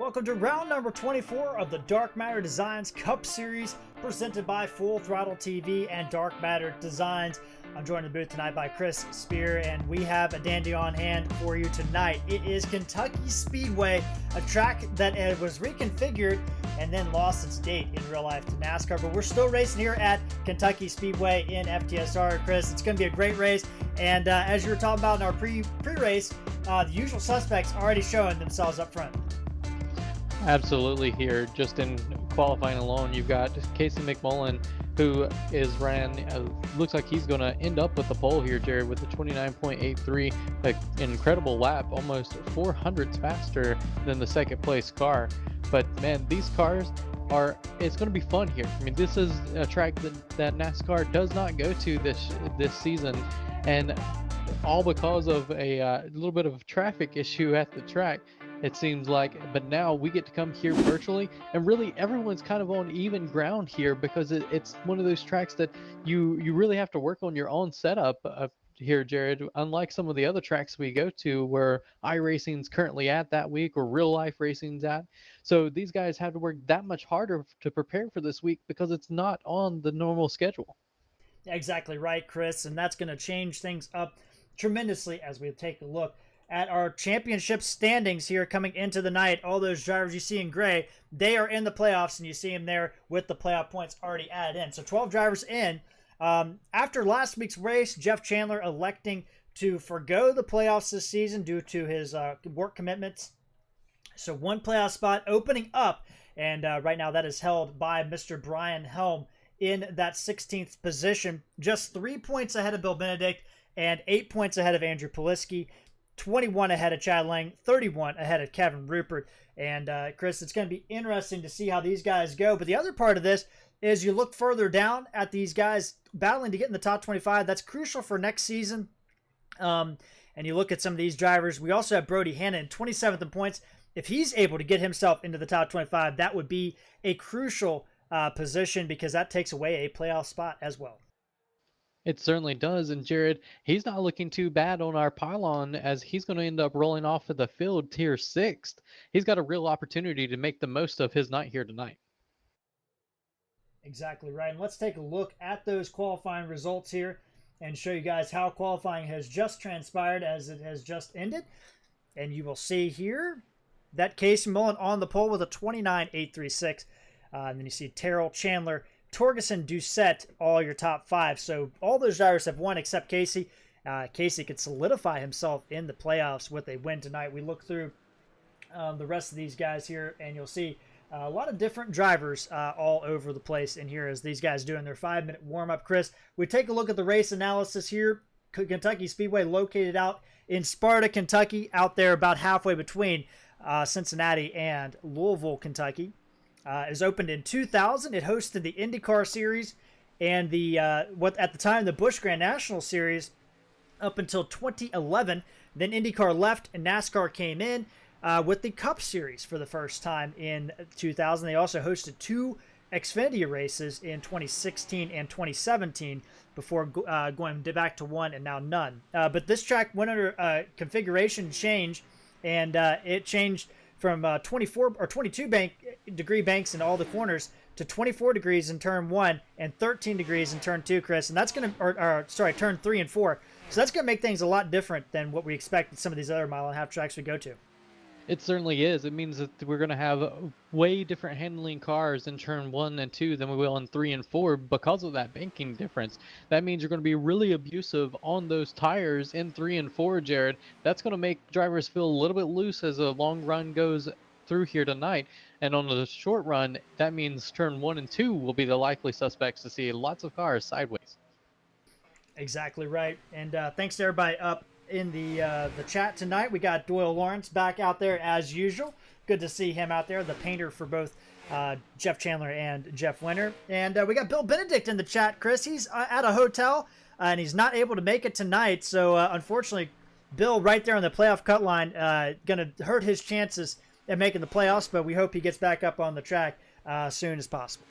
Welcome to round number 24 of the Darkmatter Designs Cup Series, presented by Throttle TV and Darkmatter Designs. I'm joined in the booth tonight by Chris Spear, and we have a dandy on hand for you tonight. It is Kentucky Speedway, a track that was reconfigured and then lost its date in real life to NASCAR, but we're still racing here at Kentucky Speedway in FTSR. Chris, it's going to be a great race, and as you were talking about in our pre-race, the usual suspects already showing themselves up front. Absolutely. Here, just in qualifying alone, you've got Casey McMullen, who looks like he's going to end up with the pole here, Jared, with a 29.83, an incredible lap, almost 400s faster than the second place car. But man, these cars it's going to be fun here. I mean, this is a track that NASCAR does not go to this season, and all because of a little bit of a traffic issue at the track, it seems like. But now we get to come here virtually, and really everyone's kind of on even ground here, because it's one of those tracks that you really have to work on your own setup here, Jared, unlike some of the other tracks we go to where iRacing's currently at that week or real life racing's at. So these guys have to work that much harder to prepare for this week because it's not on the normal schedule. Exactly right, Chris, and that's going to change things up tremendously as we take a look at our championship standings here coming into the night. All those drivers you see in gray, they are in the playoffs, and you see them there with the playoff points already added in. So 12 drivers in. After last week's race, Jeff Chandler electing to forgo the playoffs this season due to his work commitments. So one playoff spot opening up, and right now that is held by Mr. Brian Helm in that 16th position, just 3 points ahead of Bill Benedict and 8 points ahead of Andrew Poliski, 21 ahead of Chad Lang, 31 ahead of Kevin Rupert. And Chris, it's going to be interesting to see how these guys go. But the other part of this is you look further down at these guys battling to get in the top 25. That's crucial for next season. And you look at some of these drivers. We also have Brody Hannon, 27th in points. If he's able to get himself into the top 25, that would be a crucial position, because that takes away a playoff spot as well. It certainly does. And Jared, he's not looking too bad on our pylon, as he's going to end up rolling off of the field tier 6th. He's got a real opportunity to make the most of his night here tonight. Exactly right. And let's take a look at those qualifying results here and show you guys how qualifying has just transpired as it has just ended. And you will see here that Casey Mullen on the pole with a 29.836. And then you see Terrell, Chandler, Torgerson, Doucette, all your top 5. So all those drivers have won except Casey. Casey could solidify himself in the playoffs with a win tonight. We look through the rest of these guys here, and you'll see a lot of different drivers all over the place in here as these guys doing their 5-minute warm-up. Chris, we take a look at the race analysis here. Kentucky Speedway, located out in Sparta, Kentucky, out there about halfway between Cincinnati and Louisville, Kentucky. It was opened in 2000. It hosted the IndyCar Series and the what at the time the Busch Grand National Series up until 2011. Then IndyCar left and NASCAR came in with the Cup Series for the first time in 2000. They also hosted 2 Xfinity races in 2016 and 2017 before going back to 1 and now none. But this track went under a configuration change, and it changed from 24 or 22-degree banks in all the corners to 24 degrees in turn 1 and 13 degrees in turn 2, Chris. And that's going to, turn 3 and 4. So that's going to make things a lot different than what we expect at some of these other mile-and-a-half tracks we go to. It certainly is. It means that we're going to have way different handling cars in turn 1 and 2 than we will in 3 and 4 because of that banking difference. That means you're going to be really abusive on those tires in 3 and 4, Jared. That's going to make drivers feel a little bit loose as a long run goes through here tonight. And on the short run, that means turn 1 and 2 will be the likely suspects to see lots of cars sideways. Exactly right. And thanks to everybody up in the chat tonight. We got Doyle Lawrence back out there as usual. Good to see him out there, the painter for both Jeff Chandler and Jeff Winter. And we got Bill Benedict in the chat, Chris. He's at a hotel and he's not able to make it tonight. So unfortunately, Bill right there on the playoff cut line going to hurt his chances at making the playoffs, but we hope he gets back up on the track as soon as possible.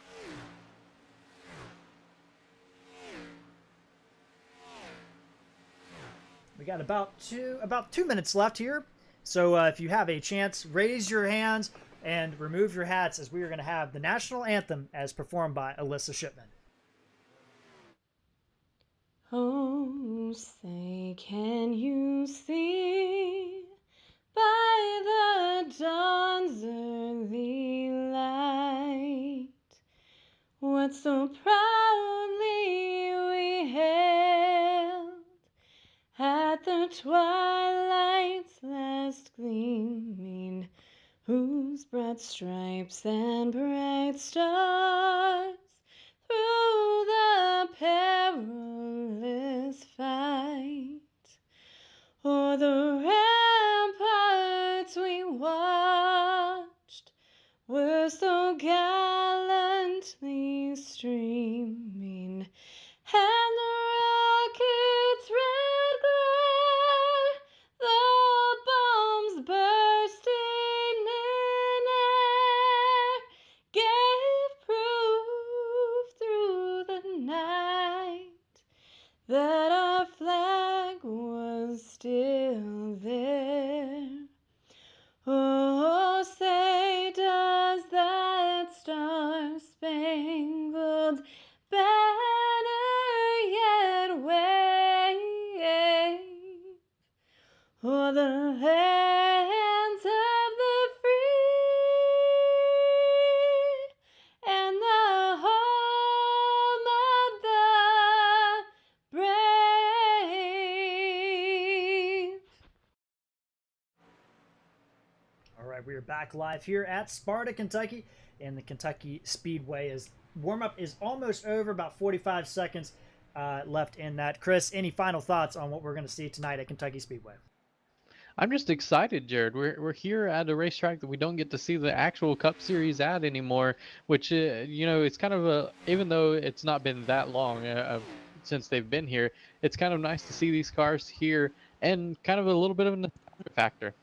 We got about two minutes left here. So if you have a chance, raise your hands and remove your hats as we are going to have the national anthem as performed by Alyssa Shipman. Oh, say, can you see by the dawn's early light what so proudly we hailed at the twilight's last gleaming, whose broad stripes and bright stars through the perilous fight o'er the ramparts we watched were so gallantly streaming, and the rocket's red glare, the bombs bursting in air, gave proof through the night that our flag was still there. Oh, say, does that star-spangled banner yet wave o'er the lands of the free and the home of the brave? All right, we are back live here at Sparta, Kentucky, and the Kentucky Speedway is warm-up is almost over, about 45 seconds left in that. Chris, any final thoughts on what we're going to see tonight at Kentucky Speedway? I'm just excited, Jared. We're here at a racetrack that we don't get to see the actual Cup Series at anymore, which you know, it's kind of a, even though it's not been that long since they've been here, it's kind of nice to see these cars here and kind of a little bit of a nostalgia factor.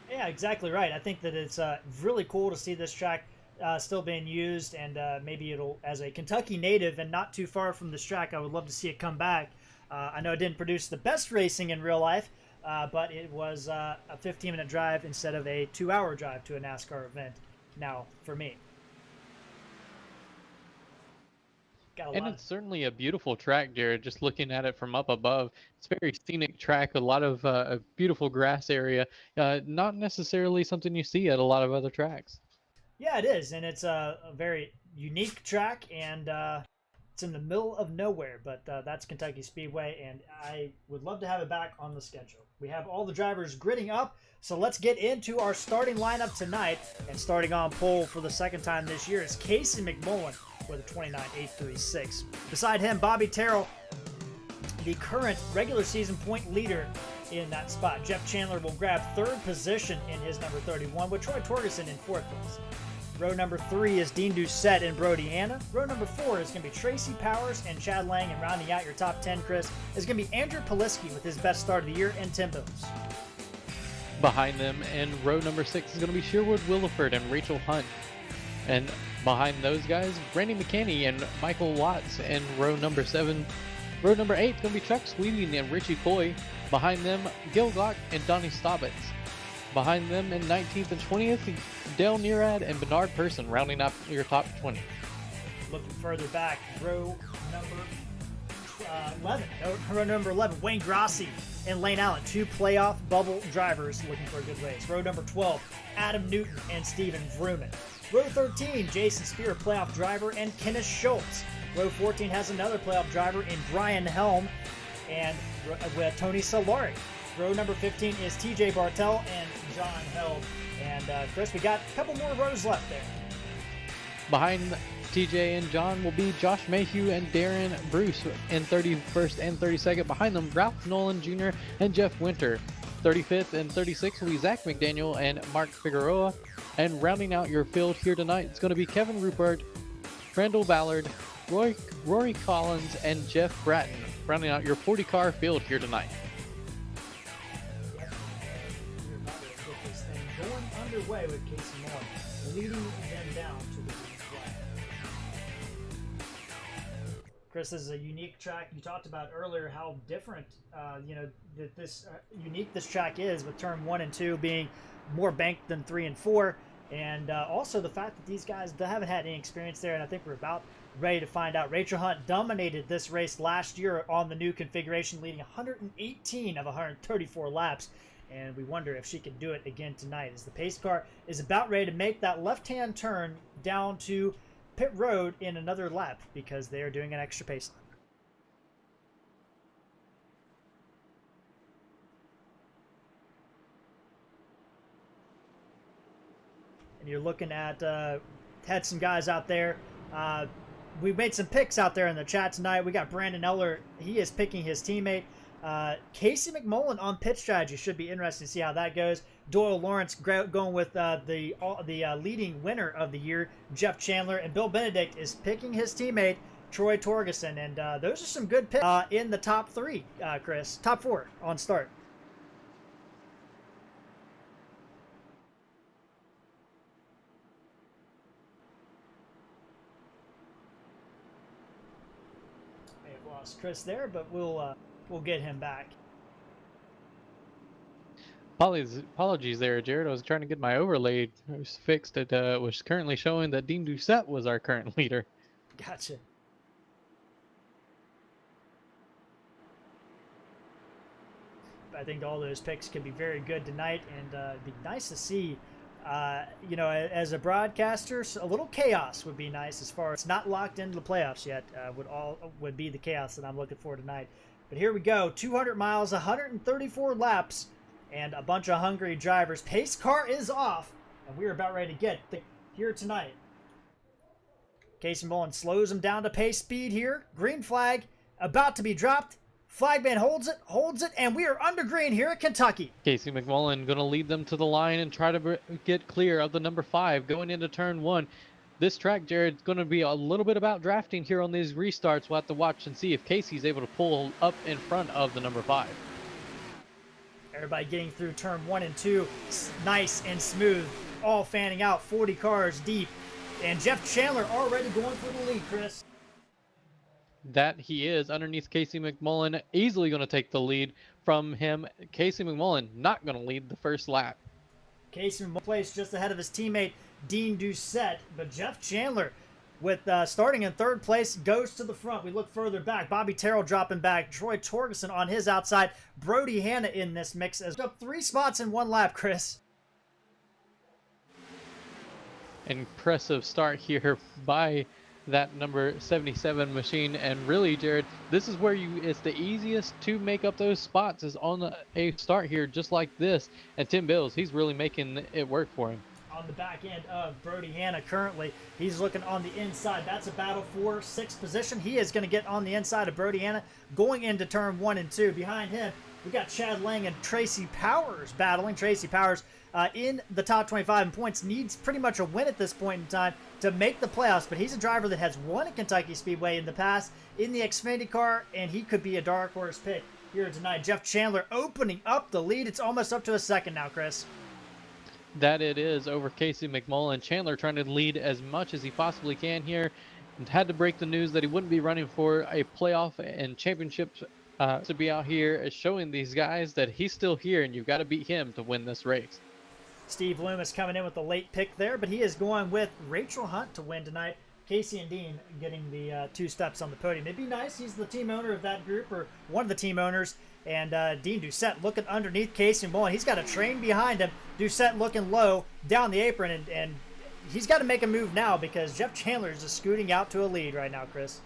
Yeah, exactly right. I think that it's really cool to see this track still being used, and maybe it'll, as a Kentucky native and not too far from this track, I would love to see it come back. I know it didn't produce the best racing in real life, but it was a 15-minute drive instead of a 2-hour drive to a NASCAR event now for me. And it's certainly a beautiful track, Jared. Just looking at it from up above, it's a very scenic track, a lot of a beautiful grass area. Not necessarily something you see at a lot of other tracks. Yeah, it is, and it's a very unique track, and it's in the middle of nowhere, but that's Kentucky Speedway, and I would love to have it back on the schedule. We have all the drivers gridding up, so let's get into our starting lineup tonight. And starting on pole for the second time this year is Casey McMullen with a 29.836. Beside him, Bobby Terrell, the current regular season point leader in that spot. Jeff Chandler will grab third position in his number 31, with Troy Torgerson in fourth place. Row number 3 is Dean Doucette and Brody Anna. Row number 4 is going to be Tracy Powers and Chad Lang. And rounding out your top 10, Chris, is going to be Andrew Poliski with his best start of the year, and Tim Bills. Behind them in row number 6 is going to be Sherwood Williford and Rachel Hunt. And behind those guys, Randy McKinney and Michael Watts in row number 7. Row number 8 is going to be Chuck Sweeting and Richie Coy. Behind them, Gil Glock and Donnie Staubitz. Behind them in 19th and 20th, Dale Nearad and Bernard Person, rounding up your top 20. Looking further back, row number 11, Wayne Grossi and Lane Allen, two playoff bubble drivers looking for a good race. Row number 12, Adam Newton and Steven Vrooman. Row 13, Jason Spear, playoff driver, and Kenneth Schultz. Row 14 has another playoff driver in Brian Helm and with Tony Solari. Row number 15 is TJ Bartel and John Held. And Chris, we got a couple more rows left there. Behind TJ and John will be Josh Mayhew and Darren Bruce in 31st and 32nd. Behind them, Ralph Nolan Jr. and Jeff Winter. 35th and 36th will be Zach McDaniel and Mark Figueroa. And rounding out your field here tonight, it's going to be Kevin Rupert, Randall Ballard, Rory Collins, and Jeff Bratton. Rounding out your 40-car field here tonight. Underway with Casey Moore, leading them down to the green flag. Chris, this is a unique track. You talked about earlier how different, unique this track is, with turn 1 and 2 being more banked than 3 and 4. And also the fact that these guys haven't had any experience there, and I think we're about ready to find out. Rachel Hunt dominated this race last year on the new configuration, leading 118 of 134 laps. And we wonder if she can do it again tonight, as the pace car is about ready to make that left-hand turn down to pit road in another lap, because they are doing an extra pace lap. And you're looking at, had some guys out there. We made some picks out there in the chat tonight. We got Brandon Eller. He is picking his teammate. Casey McMullen on pit strategy. Should be interesting to see how that goes. Doyle Lawrence going with the leading winner of the year, Jeff Chandler. And Bill Benedict is picking his teammate, Troy Torgerson. And those are some good picks in the top three, Chris. Top four on start. Chris there, but we'll get him back. Apologies there, Jared. I was trying to get my overlay fixed. It was currently showing that Dean Doucette was our current leader. Gotcha. I think all those picks could be very good tonight, and it'd be nice to see. You know, as a broadcaster, a little chaos would be nice. As far as it's not locked into the playoffs yet, would be the chaos that I'm looking for tonight. But here we go, 200 miles, 134 laps, and a bunch of hungry drivers. Pace car is off, and we're about ready to get here tonight. Casey Mullen slows him down to pace speed here. Green flag about to be dropped. Flagman holds it, and we are under green here at Kentucky. Casey McMullen going to lead them to the line and try to get clear of the number 5 going into turn 1. This track, Jared, is going to be a little bit about drafting here on these restarts. We'll have to watch and see if Casey's able to pull up in front of the number 5. Everybody getting through turn 1 and 2, nice and smooth, all fanning out, 40 cars deep. And Jeff Chandler already going for the lead, Chris. That he is underneath Casey McMullen, easily going to take the lead from him. Casey McMullen not going to lead the first lap. Casey McMullen placed just ahead of his teammate Dean Doucette, but Jeff Chandler, with starting in third place, goes to the front. We look further back. Bobby Terrell dropping back. Troy Torgerson on his outside. Brody Hanna in this mix as up 3 spots in 1 lap, Chris. Impressive start here by that number 77 machine, and really, Jared, this is where it's the easiest to make up those spots is on a start here just like this. And Tim Bills, he's really making it work for him. On the back end of Brody Hanna currently, he's looking on the inside. That's a battle for 6th position. He is going to get on the inside of Brody Hanna going into turn 1 and 2. Behind him, we got Chad Lang and Tracy Powers battling. Tracy Powers in the top 25 in points, needs pretty much a win at this point in time to make the playoffs, but he's a driver that has won at Kentucky Speedway in the past in the Xfinity car, and he could be a dark horse pick here tonight. Jeff Chandler opening up the lead. It's almost up to a second now, Chris. That it is over Casey McMullen. Chandler trying to lead as much as he possibly can here, and had to break the news that he wouldn't be running for a playoff and championships to be out here showing these guys that he's still here, and you've got to beat him to win this race. Steve Loomis coming in with the late pick there, but he is going with Rachel Hunt to win tonight. Casey and Dean getting the 2 steps on the podium. It'd be nice. He's the team owner of that group, or one of the team owners. And Dean Doucette looking underneath Casey Mullen. He's got a train behind him. Doucette looking low down the apron, and he's got to make a move now because Jeff Chandler is just scooting out to a lead right now, Chris.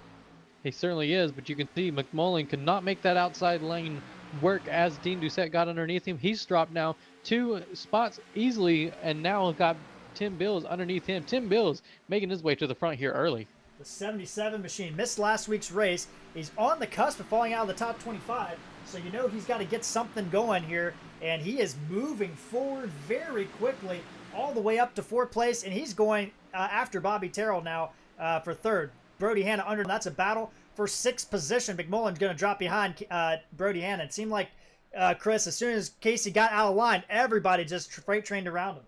He certainly is, but you can see McMullen could not make that outside lane work as Dean Doucette got underneath him. He's dropped now 2 spots easily, and now got Tim Bills underneath him. Tim Bills making his way to the front here early. The 77 machine missed last week's race. He's on the cusp of falling out of the top 25, so you know he's got to get something going here, and he is moving forward very quickly all the way up to 4th place, and he's going after Bobby Terrell now for 3rd. Brody Hanna under. That's a battle for 6th position. McMullen's going to drop behind Brody Hanna. It seemed like, Chris, as soon as Casey got out of line, everybody just freight trained around him.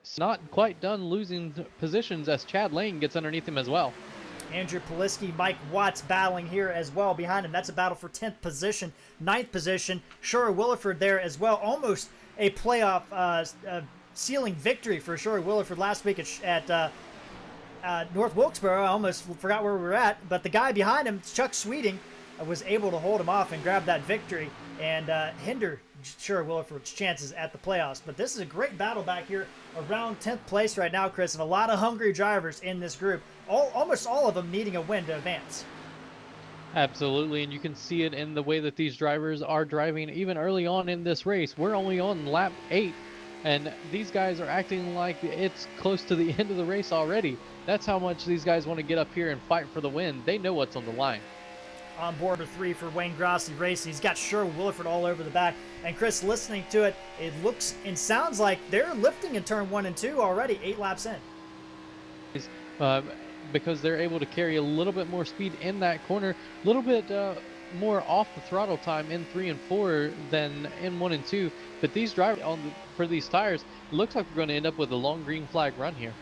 It's not quite done losing positions as Chad Lane gets underneath him as well. Andrew Poliski, Mike Watts battling here as well behind him. That's a battle for 10th position, 9th position. Shura Williford there as well. Almost a playoff sealing victory for Sherwood Williford last week at North Wilkesboro. I almost forgot where we were at, but the guy behind him, Chuck Sweeting, was able to hold him off and grab that victory and hinder Sherwood Williford's chances at the playoffs. But this is a great battle back here around 10th place right now, Chris, and a lot of hungry drivers in this group, almost all of them needing a win to advance. Absolutely, and you can see it in the way that these drivers are driving even early on in this race. We're only on lap 8, and these guys are acting like it's close to the end of the race already. That's how much these guys want to get up here and fight for the win. They know what's on the line. On board for 3 for Wayne Grossi Racing. He's got Sherwood Williford all over the back. And Chris, listening to it, it looks and sounds like they're lifting in turn 1 and 2 already, 8 laps in. Because they're able to carry a little bit more speed in that corner, a little bit more off the throttle time in 3 and 4 than in 1 and 2. But these drivers for these tires, looks like we're going to end up with a long green flag run here.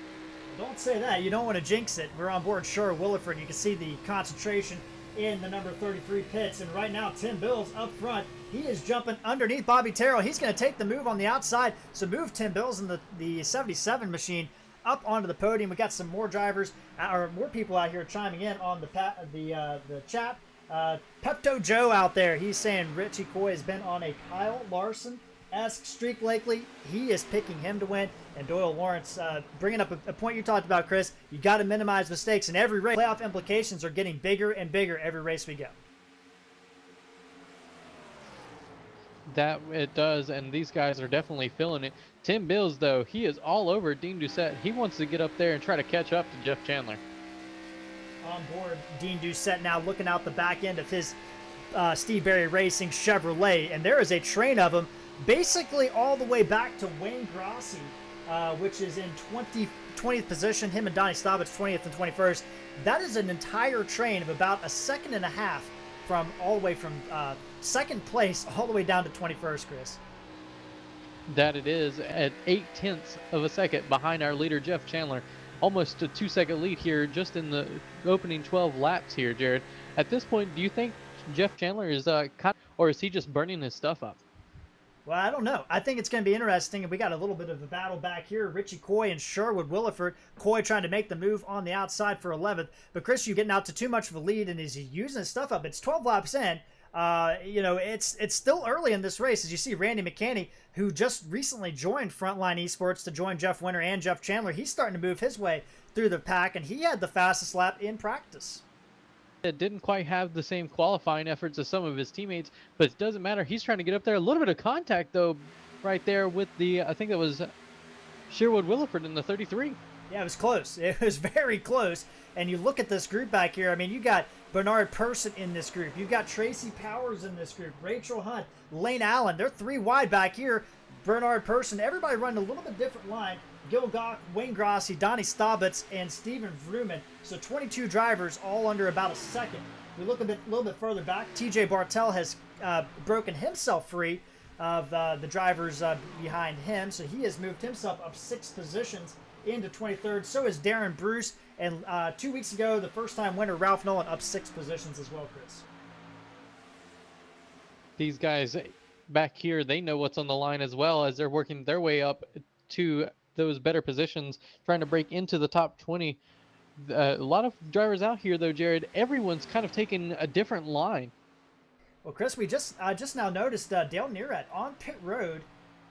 Don't say that. You don't want to jinx it. We're on board Sherwood Williford. You can see the concentration in the number 33 pits, and right now Tim Bills up front. He is jumping underneath Bobby Terrell. He's going to take the move on the outside, so move Tim Bills in the 77 machine up onto the podium. We got some more drivers or more people out here chiming in on the chat. Pepto Joe out there, he's saying Richie Coy has been on a Kyle Larson-esque streak lately. He is picking him to win. And Doyle Lawrence bringing up a point you talked about, Chris. You got to minimize mistakes in every race. Playoff implications are getting bigger and bigger every race we go. That it does, and these guys are definitely feeling it. Tim Bills, though, he is all over Dean Doucette. He wants to get up there and try to catch up to Jeff Chandler. On board Dean Doucette now, looking out the back end of his Steve Berry Racing Chevrolet, and there is a train of them basically all the way back to Wayne Grossi, which is in 20th position. Him and Donnie Staubitz 20th and 21st. That is an entire train of about a second and a half from all the way from second place all the way down to 21st, Chris. That it is at 0.8 of a second behind our leader Jeff Chandler. Almost a 2-second lead here just in the opening 12 laps here, Jared. At this point, do you think Jeff Chandler is or is he just burning his stuff up? Well, I don't know. I think it's going to be interesting. We got a little bit of a battle back here. Richie Coy and Sherwood Williford. Coy trying to make the move on the outside for 11th. But Chris, you getting out to too much of a lead, and is he using his stuff up? It's 12 laps in. It's still early in this race. As you see, Randy McCanney, who just recently joined Frontline Esports to join Jeff Winter and Jeff Chandler, he's starting to move his way through the pack, and he had the fastest lap in practice. It didn't quite have the same qualifying efforts as some of his teammates, but it doesn't matter. He's trying to get up there. A little bit of contact, though, right there with I think it was Sherwood Williford in the 33. Yeah, it was close. It was very close. And you look at this group back here. I mean, you got Bernard Person in this group. You've got Tracy Powers in this group. Rachel Hunt, Lane Allen. They're 3 wide back here. Bernard Person. Everybody running a little bit different line. Gil Gock, Wayne Grossi, Donnie Staubitz, and Steven Vrooman. So 22 drivers all under about a second. We look a little bit further back. TJ Bartel has broken himself free of the drivers behind him. So he has moved himself up 6 positions into 23rd. So is Darren Bruce. And 2 weeks ago, the first-time winner, Ralph Nolan, up 6 positions as well, Chris. These guys back here, they know what's on the line as well as they're working their way up to those better positions, trying to break into the top 20. A lot of drivers out here, though, Jared, everyone's kind of taking a different line. Well, Chris, we just now noticed Dale Nearat on pit road,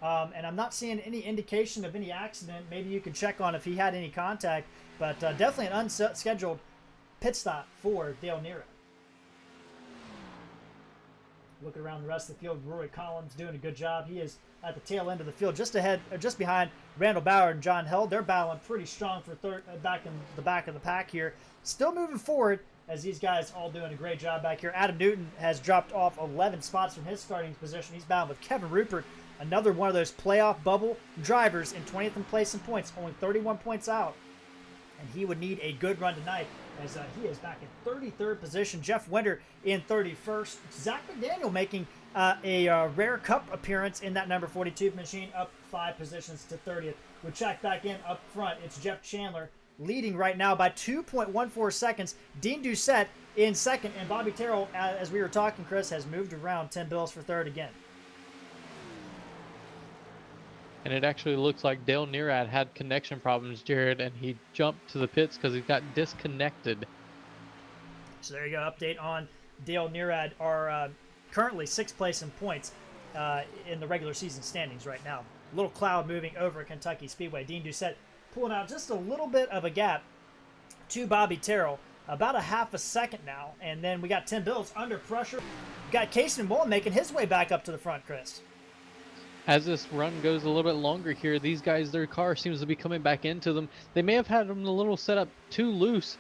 and I'm not seeing any indication of any accident. Maybe you could check on if he had any contact, but definitely an unscheduled pit stop for Dale Nearat. Looking around the rest of the field, Rory Collins doing a good job. He is at the tail end of the field, just behind Randall Bauer and John Held. They're battling pretty strong for third, back in the back of the pack here. Still moving forward as these guys all doing a great job back here. Adam Newton has dropped off 11 spots from his starting position. He's battling with Kevin Rupert, another one of those playoff bubble drivers in 20th in place in points, only 31 points out. And he would need a good run tonight as he is back in 33rd position. Jeff Winter in 31st. Zach McDaniel making a rare cup appearance in that number 42 machine, up 5 positions to 30th. We check back in up front. It's Jeff Chandler leading right now by 2.14 seconds. Dean Doucette in second, and Bobby Terrell, as we were talking, Chris, has moved around 10 bills for third again. And it actually looks like Dale Nearad had connection problems, Jared, and he jumped to the pits because he got disconnected. So there you go. Update on Dale Nearad, are currently 6th place in points in the regular season standings right now. A little cloud moving over Kentucky Speedway. Dean Doucette pulling out just a little bit of a gap to Bobby Terrell, about a half a second now. And then we got Tim Bills under pressure. We got Casey McMullen making his way back up to the front, Chris. As this run goes a little bit longer here, these guys, their car seems to be coming back into them. They may have had them a little set up too loose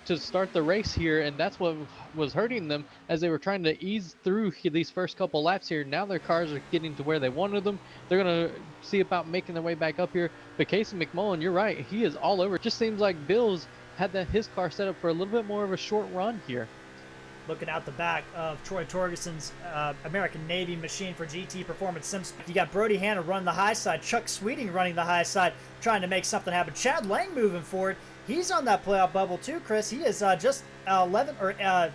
to start the race here, and that's what was hurting them as they were trying to ease through these first couple laps here. Now their cars are getting to where they wanted them. They're going to see about making their way back up here. But Casey McMullen, you're right, he is all over. It just seems like Bills had his car set up for a little bit more of a short run here. Looking out the back of Troy Torgerson's American Navy machine for GT Performance Sims. You got Brody Hanna running the high side, Chuck Sweeting running the high side, trying to make something happen. Chad Lang moving forward. He's on that playoff bubble too, Chris. He is just 21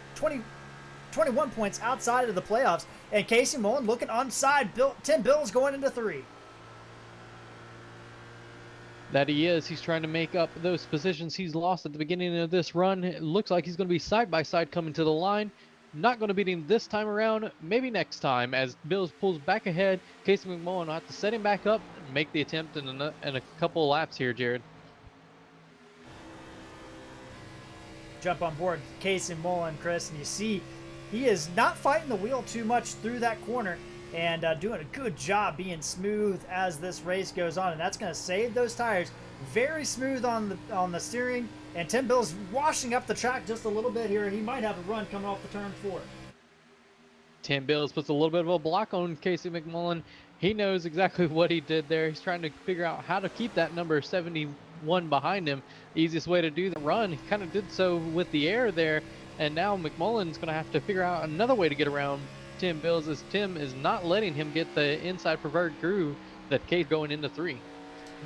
points outside of the playoffs. And Casey Mullen looking onside. Tim Bills going into 3. That he is. He's trying to make up those positions he's lost at the beginning of this run. It looks like he's going to be side by side coming to the line. Not going to beat him this time around. Maybe next time as Bills pulls back ahead. Casey McMullen will have to set him back up and make the attempt in a couple of laps here, Jared. Jump on board Casey Mullen, Chris, and you see he is not fighting the wheel too much through that corner. And doing a good job being smooth as this race goes on, and that's going to save those tires. Very smooth on the steering, and Tim Bills washing up the track just a little bit here. He might have a run coming off the turn 4. Tim Bills puts a little bit of a block on Casey McMullen. He knows exactly what he did there. He's trying to figure out how to keep that number 71 behind him. The easiest way to do the run, he kind of did so with the air there, and now McMullen's going to have to figure out another way to get around Tim Bills, as Tim is not letting him get the inside preferred groove that Cade going into 3.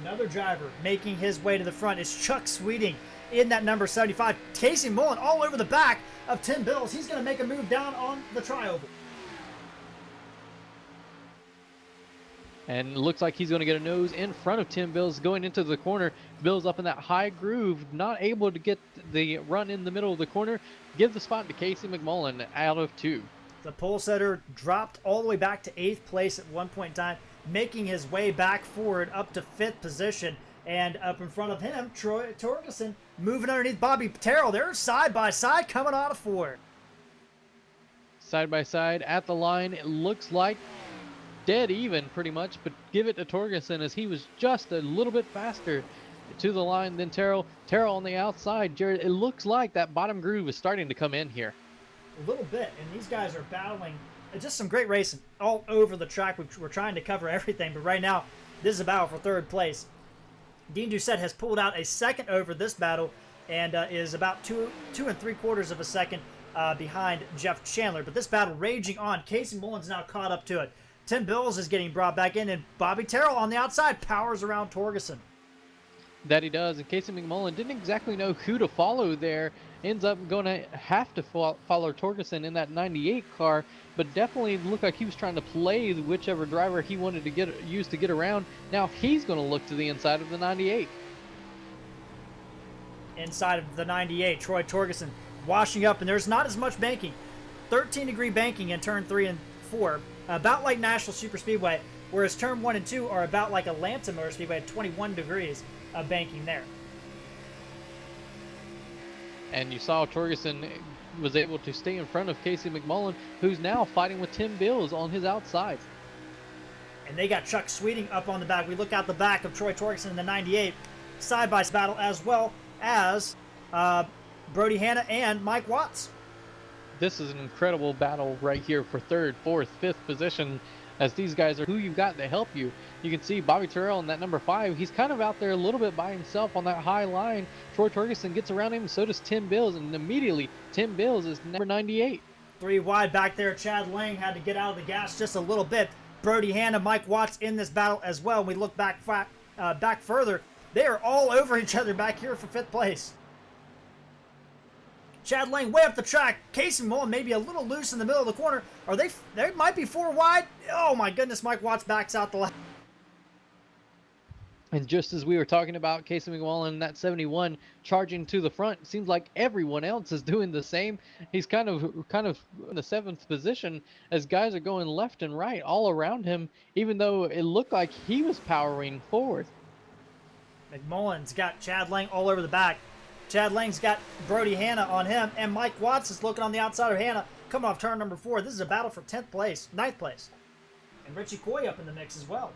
Another driver making his way to the front is Chuck Sweeting in that number 75. Casey Mullen all over the back of Tim Bills. He's going to make a move down on the tri-oval. And it looks like he's going to get a nose in front of Tim Bills going into the corner. Bills up in that high groove, not able to get the run in the middle of the corner. Give the spot to Casey McMullen out of 2. The pole setter dropped all the way back to 8th place at one point in time, making his way back forward up to 5th position. And up in front of him, Troy Torgerson moving underneath Bobby Terrell. They're side by side coming out of 4. Side by side at the line. It looks like dead even pretty much, but give it to Torgerson as he was just a little bit faster to the line than Terrell. Terrell on the outside. Jared, it looks like that bottom groove is starting to come in here. A little bit, and these guys are battling. Just some great racing all over the track. We're trying to cover everything, but right now this is a battle for 3rd place. Dean Doucette has pulled out a second over this battle and is about 2 3/4 of a second behind Jeff Chandler, but this battle raging on. Casey Mullen's now caught up to it. Tim Bills is getting brought back in, and Bobby Terrell on the outside powers around Torgerson. That he does, and Casey McMullen didn't exactly know who to follow there. Ends up going to have to follow Torgerson in that 98 car, but definitely looked like he was trying to play whichever driver he wanted to use to get around. Now he's going to look to the inside of the 98. Inside of the 98, Troy Torgerson washing up, and there's not as much banking. 13-degree banking in turn 3 and 4, about like National Super Speedway, whereas turn 1 and 2 are about like Atlanta Motor Speedway at 21 degrees of banking there. And you saw Torgerson was able to stay in front of Casey McMullen, who's now fighting with Tim Bills on his outside. And they got Chuck Sweeting up on the back. We look out the back of Troy Torgerson in the 98, side-by-side battle, as well as Brody Hanna and Mike Watts. This is an incredible battle right here for 3rd, 4th, 5th position, as these guys are who you've got to help you. You can see Bobby Terrell in that number 5. He's kind of out there a little bit by himself on that high line. Troy Torgerson gets around him, so does Tim Bills, and immediately Tim Bills is number 98. 3 wide back there. Chad Lang had to get out of the gas just a little bit. Brody Hanna, Mike Watts in this battle as well. We look back further. They are all over each other back here for 5th place. Chad Lang way up the track. Casey Mullen maybe a little loose in the middle of the corner. They might be 4 wide. Oh my goodness, Mike Watts backs out the left. And just as we were talking about Casey McMullen and that 71 charging to the front, it seems like everyone else is doing the same. He's kind of in the 7th position as guys are going left and right all around him, even though it looked like he was powering forward. McMullen's got Chad Lang all over the back. Chad Lang's got Brody Hanna on him, and Mike Watts is looking on the outside of Hanna, coming off turn number 4. This is a battle for 10th place, 9th place. And Richie Coy up in the mix as well.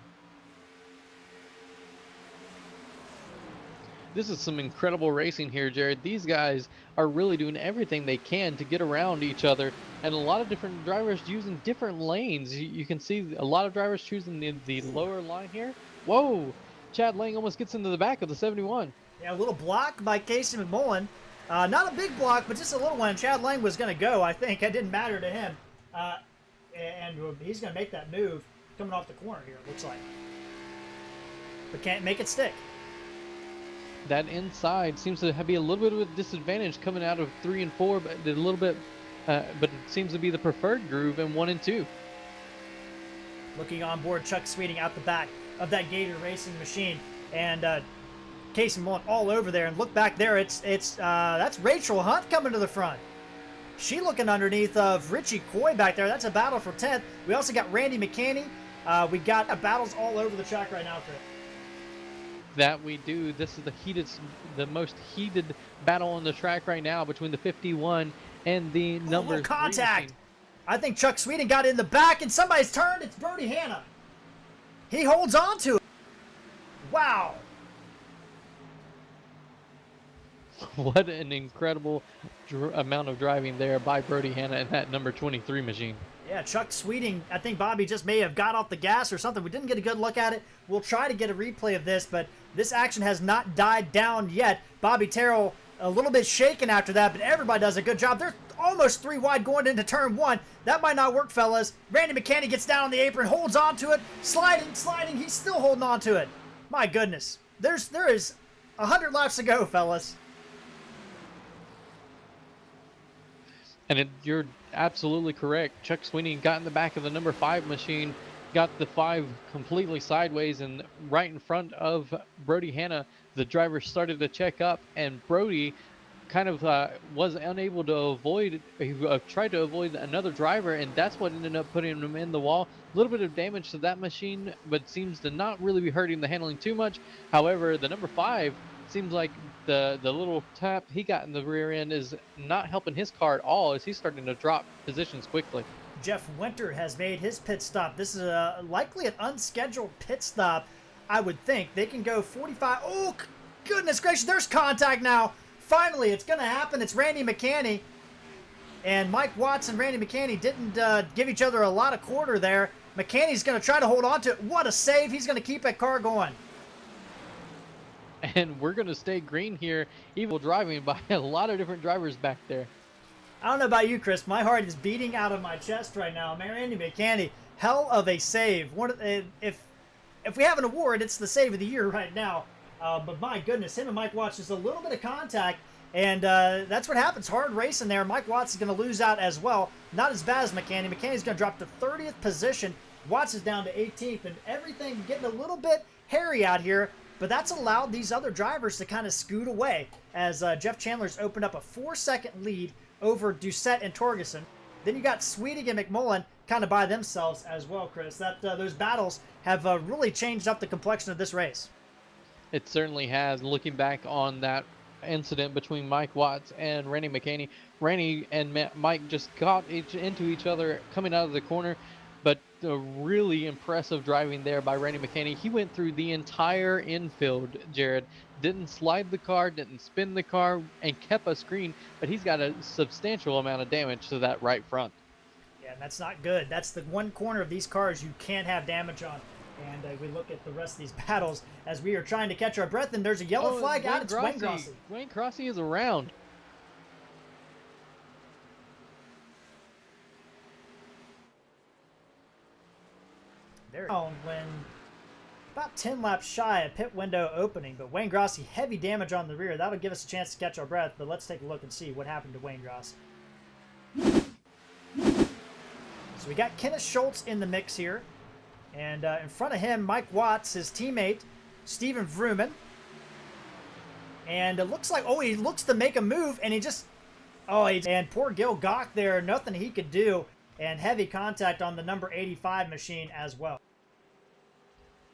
This is some incredible racing here, Jared. These guys are really doing everything they can to get around each other, and a lot of different drivers using different lanes. You can see a lot of drivers choosing the lower line here. Whoa! Chad Lang almost gets into the back of the 71. Yeah, a little block by Casey McMullen. Not a big block, but just a little one. Chad Lang was going to go, I think. It didn't matter to him. And he's going to make that move coming off the corner here, it looks like. But can't make it stick. That inside seems to be a little bit of a disadvantage coming out of 3 and 4, but a little bit, but it seems to be the preferred groove in 1 and 2. Looking on board, Chuck Sweeting out the back of that Gator racing machine, and Casey McMullen all over there. And look back there, that's Rachel Hunt coming to the front. She looking underneath of Richie Coy back there. That's a battle for 10th. We also got Randy McCanny. We got battles all over the track right now, Chris. That we do. This is the most heated battle on the track right now between the 51 and the number 3 contact. machine. I think Chuck Sweeting got in the back, and somebody's turned. It's Brody Hanna. He holds on to it. Wow. What an incredible amount of driving there by Brody Hanna in that number 23 machine. Yeah, Chuck Sweeting, I think Bobby just may have got off the gas or something. We didn't get a good look at it. We'll try to get a replay of this, but this action has not died down yet. Bobby Terrell a little bit shaken after that, but everybody does a good job. They're almost 3 wide going into turn 1. That might not work, fellas. Randy McCanny gets down on the apron, holds on to it, sliding. He's still holding on to it. My goodness. There is 100 laps to go, fellas. And you're absolutely correct. Chuck Sweeney got in the back of the number 5 machine, got the 5 completely sideways, and right in front of Brody Hanna, the driver started to check up, and Brody kind of was unable to avoid, he tried to avoid another driver, and that's what ended up putting him in the wall. A little bit of damage to that machine, but seems to not really be hurting the handling too much. However, the number 5 seems like the little tap he got in the rear end is not helping his car at all, as he's starting to drop positions quickly. Jeff Winter has made his pit stop. This is likely an unscheduled pit stop, I would think. They can go 45. Oh, goodness gracious, there's contact now. Finally, it's going to happen. It's Randy McCanny. And Mike Watts and Randy McCanny didn't give each other a lot of quarter there. McCanny's going to try to hold on to it. What a save. He's going to keep that car going. And we're going to stay green here, evil driving by a lot of different drivers back there. I don't know about you, Chris. My heart is beating out of my chest right now. Man, Randy McCanny, hell of a save. If we have an award, it's the save of the year right now. But my goodness, him and Mike Watts, just a little bit of contact, and that's what happens. Hard racing there. Mike Watts is going to lose out as well. Not as bad as McCanny. McCanny's going to drop to 30th position. Watts is down to 18th, and everything getting a little bit hairy out here. But that's allowed these other drivers to kind of scoot away as Jeff Chandler's opened up a 4-second lead over Doucette and Torgerson. Then you got Sweeting and McMullen kind of by themselves as well, Chris. Those battles have really changed up the complexion of this race. It certainly has. Looking back on that incident between Mike Watts and Randy McCanny, Randy and Mike just got into each other coming out of the corner. But a really impressive driving there by Randy McCanny. He went through the entire infield, Jared. Didn't slide the car, didn't spin the car, and kept us green. But he's got a substantial amount of damage to that right front. Yeah, and that's not good. That's the one corner of these cars you can't have damage on. And we look at the rest of these battles as we are trying to catch our breath, and there's a yellow flag out. It's Wayne Grossi. Wayne Grossi is around. There, when about 10 laps shy of pit window opening, but Wayne Grossi, heavy damage on the rear. That'll give us a chance to catch our breath, but let's take a look and see what happened to Wayne Grossi. So we got Kenneth Schultz in the mix here, and in front of him, Mike Watts, his teammate, Steven Vrooman. And it looks like, oh, he looks to make a move, and he just, and poor Gil Gach there, nothing he could do, and heavy contact on the number 85 machine as well.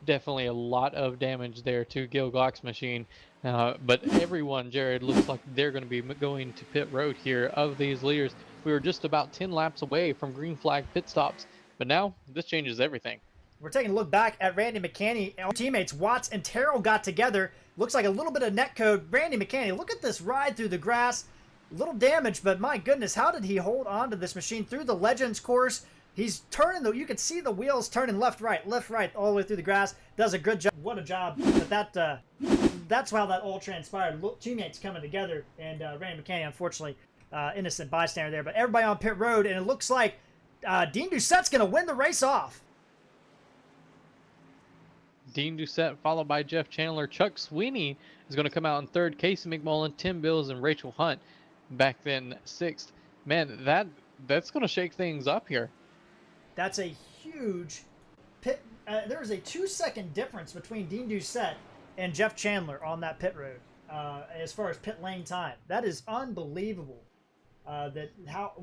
Definitely a lot of damage there to Gil Gach's machine. But everyone, Jared, looks like they're going to be going to pit road here. Of these leaders, we were just about 10 laps away from green flag pit stops, but now this changes everything. We're taking a look back at Randy McCanny. Our teammates Watts and Terrell got together. Looks like a little bit of net code. Randy McCanny, look at this ride through the grass. Little damage, but my goodness, how did he hold on to this machine through the Legends course? He's turning, though. You can see the wheels turning left, right, all the way through the grass. Does a good job. What a job. But that's how that all transpired. Teammates coming together, and Randy McCanny, unfortunately, innocent bystander there. But everybody on pit road, and it looks like Dean Doucette's going to win the race off. Dean Doucette followed by Jeff Chandler. Chuck Sweeney is going to come out in third. Casey McMullen, Tim Bills, and Rachel Hunt back then sixth. Man, that's going to shake things up here. That's a huge pit. There's a 2-second difference between Dean Doucette and Jeff Chandler on that pit road as far as pit lane time. That is unbelievable.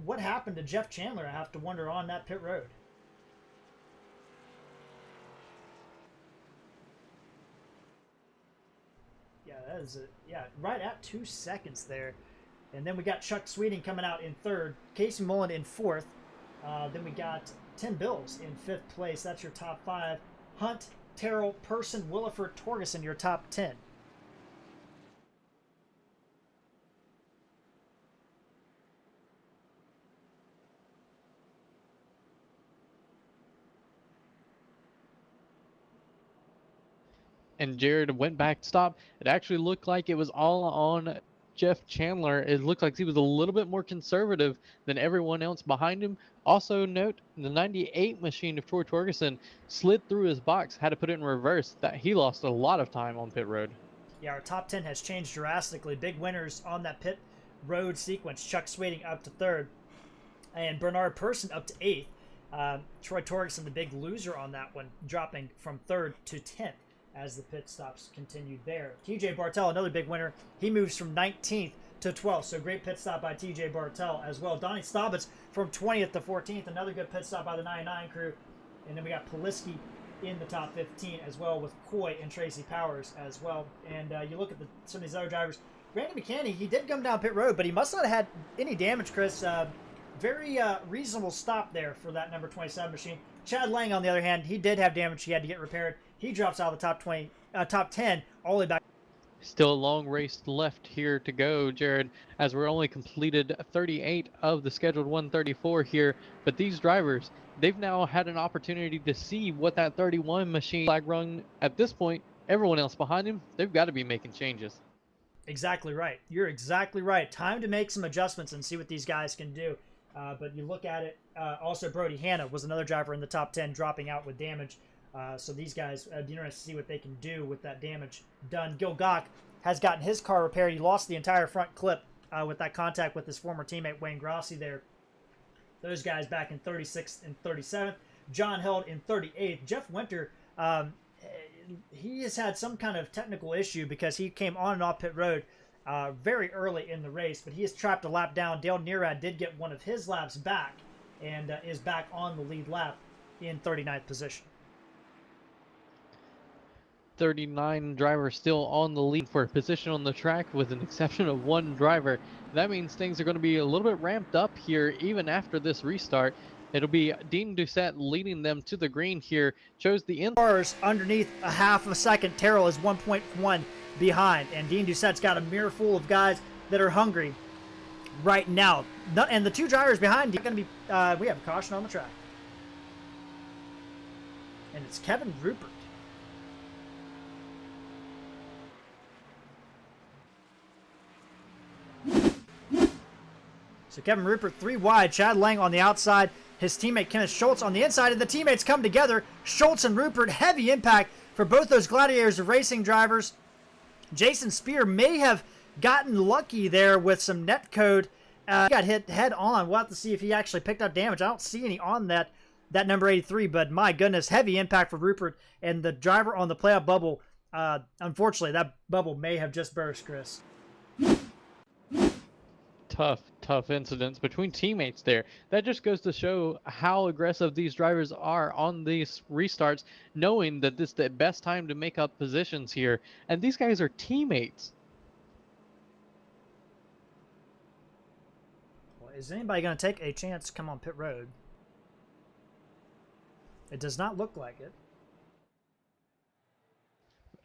What happened to Jeff Chandler, I have to wonder, on that pit road. That is right at 2 seconds there. And then we got Chuck Sweeting coming out in third, Casey Mullen in fourth. Then we got Tim Bills in fifth place. That's your top 5. Hunt, Terrell, Person, Williford, Torgerson, your top 10. And Jared went back to stop. It actually looked like it was all on Jeff Chandler. It looked like he was a little bit more conservative than everyone else behind him. Also note, the 98 machine of Troy Torgerson slid through his box, had to put it in reverse. That he lost a lot of time on pit road. Yeah, our top 10 has changed drastically. Big winners on that pit road sequence. Chuck Sweeting up to third, and Bernard Person up to 8th. Troy Torgerson, the big loser on that one, dropping from 3rd to 10th. As the pit stops continued there. TJ Bartel, another big winner. He moves from 19th to 12th. So great pit stop by TJ Bartel as well. Donnie Staubitz from 20th to 14th. Another good pit stop by the 99 crew. And then we got Poliski in the top 15 as well, with Coy and Tracy Powers as well. And you look at some of these other drivers. Randy McCanny, he did come down pit road, but he must not have had any damage, Chris. Very reasonable stop there for that number 27 machine. Chad Lang, on the other hand, he did have damage he had to get repaired. He drops out of the top 10, all the way back. Still a long race left here to go, Jared, as we're only completed 38 of the scheduled 134 here. But these drivers, they've now had an opportunity to see what that 31 machine flag run. At this point, everyone else behind him, they've got to be making changes. Exactly right. You're exactly right. Time to make some adjustments and see what these guys can do. But you look at it, also Brody Hanna was another driver in the top 10 dropping out with damage. So these guys, be interested to see what they can do with that damage done. Gil Gach has gotten his car repaired. He lost the entire front clip with that contact with his former teammate Wayne Grossi there. Those guys back in 36th and 37th. John Held in 38th. Jeff Winter, he has had some kind of technical issue because he came on and off pit road very early in the race, but he is trapped a lap down. Dale Nearad did get one of his laps back and is back on the lead lap in 39th position. 39 drivers still on the lead for position on the track, with an exception of one driver. That means things are going to be a little bit ramped up here even after this restart. It'll be Dean Doucette leading them to the green here. Chose the end cars underneath a half a second. Terrell is 1.1 behind, and Dean Doucette's got a mirror full of guys that are hungry right now. And the two drivers behind are going to be, we have a caution on the track. And it's Kevin Rupert. So Kevin Rupert 3 wide, Chad Lang on the outside, his teammate Kenneth Schultz on the inside, and the teammates come together. Schultz and Rupert, heavy impact for both those gladiators of racing drivers. Jason Spear may have gotten lucky there with some net code. He got hit head on. We'll have to see if he actually picked up damage. I don't see any on that number 83, but my goodness, heavy impact for Rupert, and the driver on the playoff bubble Unfortunately, that bubble may have just burst, Chris. Tough incidents between teammates there. That just goes to show how aggressive these drivers are on these restarts, knowing that this is the best time to make up positions here. And these guys are teammates. Well, is anybody going to take a chance to come on pit road? It does not look like it.